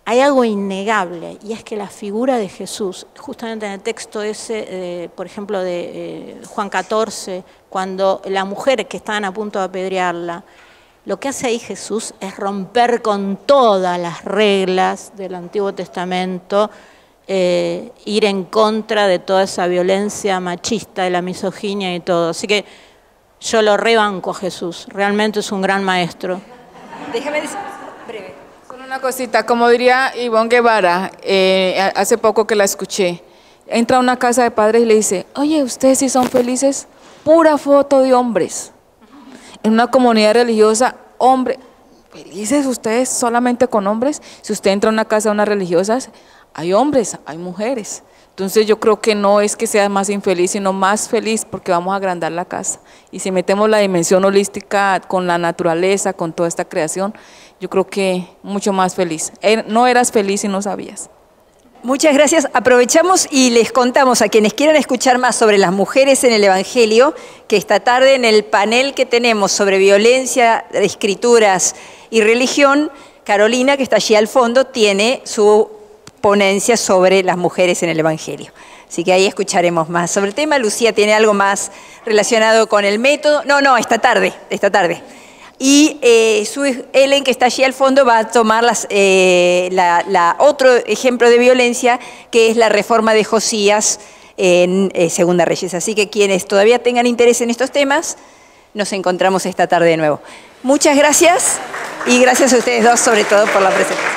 hay algo innegable, y es que la figura de Jesús, justamente en el texto ese, por ejemplo, de Juan 14, cuando la mujer que estaban a punto de apedrearla, lo que hace ahí Jesús es romper con todas las reglas del Antiguo Testamento, ir en contra de toda esa violencia machista, de la misoginia y todo. Así que yo lo rebanco a Jesús, realmente es un gran maestro. Déjame decir, breve. Solo una cosita, como diría Ivonne Guevara, hace poco que la escuché, entra a una casa de padres y le dice, oye, ¿ustedes sí son felices? Pura foto de hombres. En una comunidad religiosa, hombre, ¿felices ustedes solamente con hombres? Si usted entra a una casa de unas religiosas, hay hombres, hay mujeres. Entonces yo creo que no es que sea más infeliz, sino más feliz, porque vamos a agrandar la casa. Y si metemos la dimensión holística con la naturaleza, con toda esta creación, yo creo que mucho más feliz. No eras feliz si no sabías. Muchas gracias. Aprovechamos y les contamos a quienes quieran escuchar más sobre las mujeres en el Evangelio, que esta tarde en el panel que tenemos sobre violencia, escrituras y religión, Carolina, que está allí al fondo, tiene su ponencia sobre las mujeres en el Evangelio. Así que ahí escucharemos más sobre el tema. Lucía tiene algo más relacionado con el método. No, esta tarde. Y Ellen, que está allí al fondo, va a tomar otro ejemplo de violencia, que es la reforma de Josías en Segunda Reyes. Así que quienes todavía tengan interés en estos temas, nos encontramos esta tarde de nuevo. Muchas gracias y gracias a ustedes dos, sobre todo, por la presentación.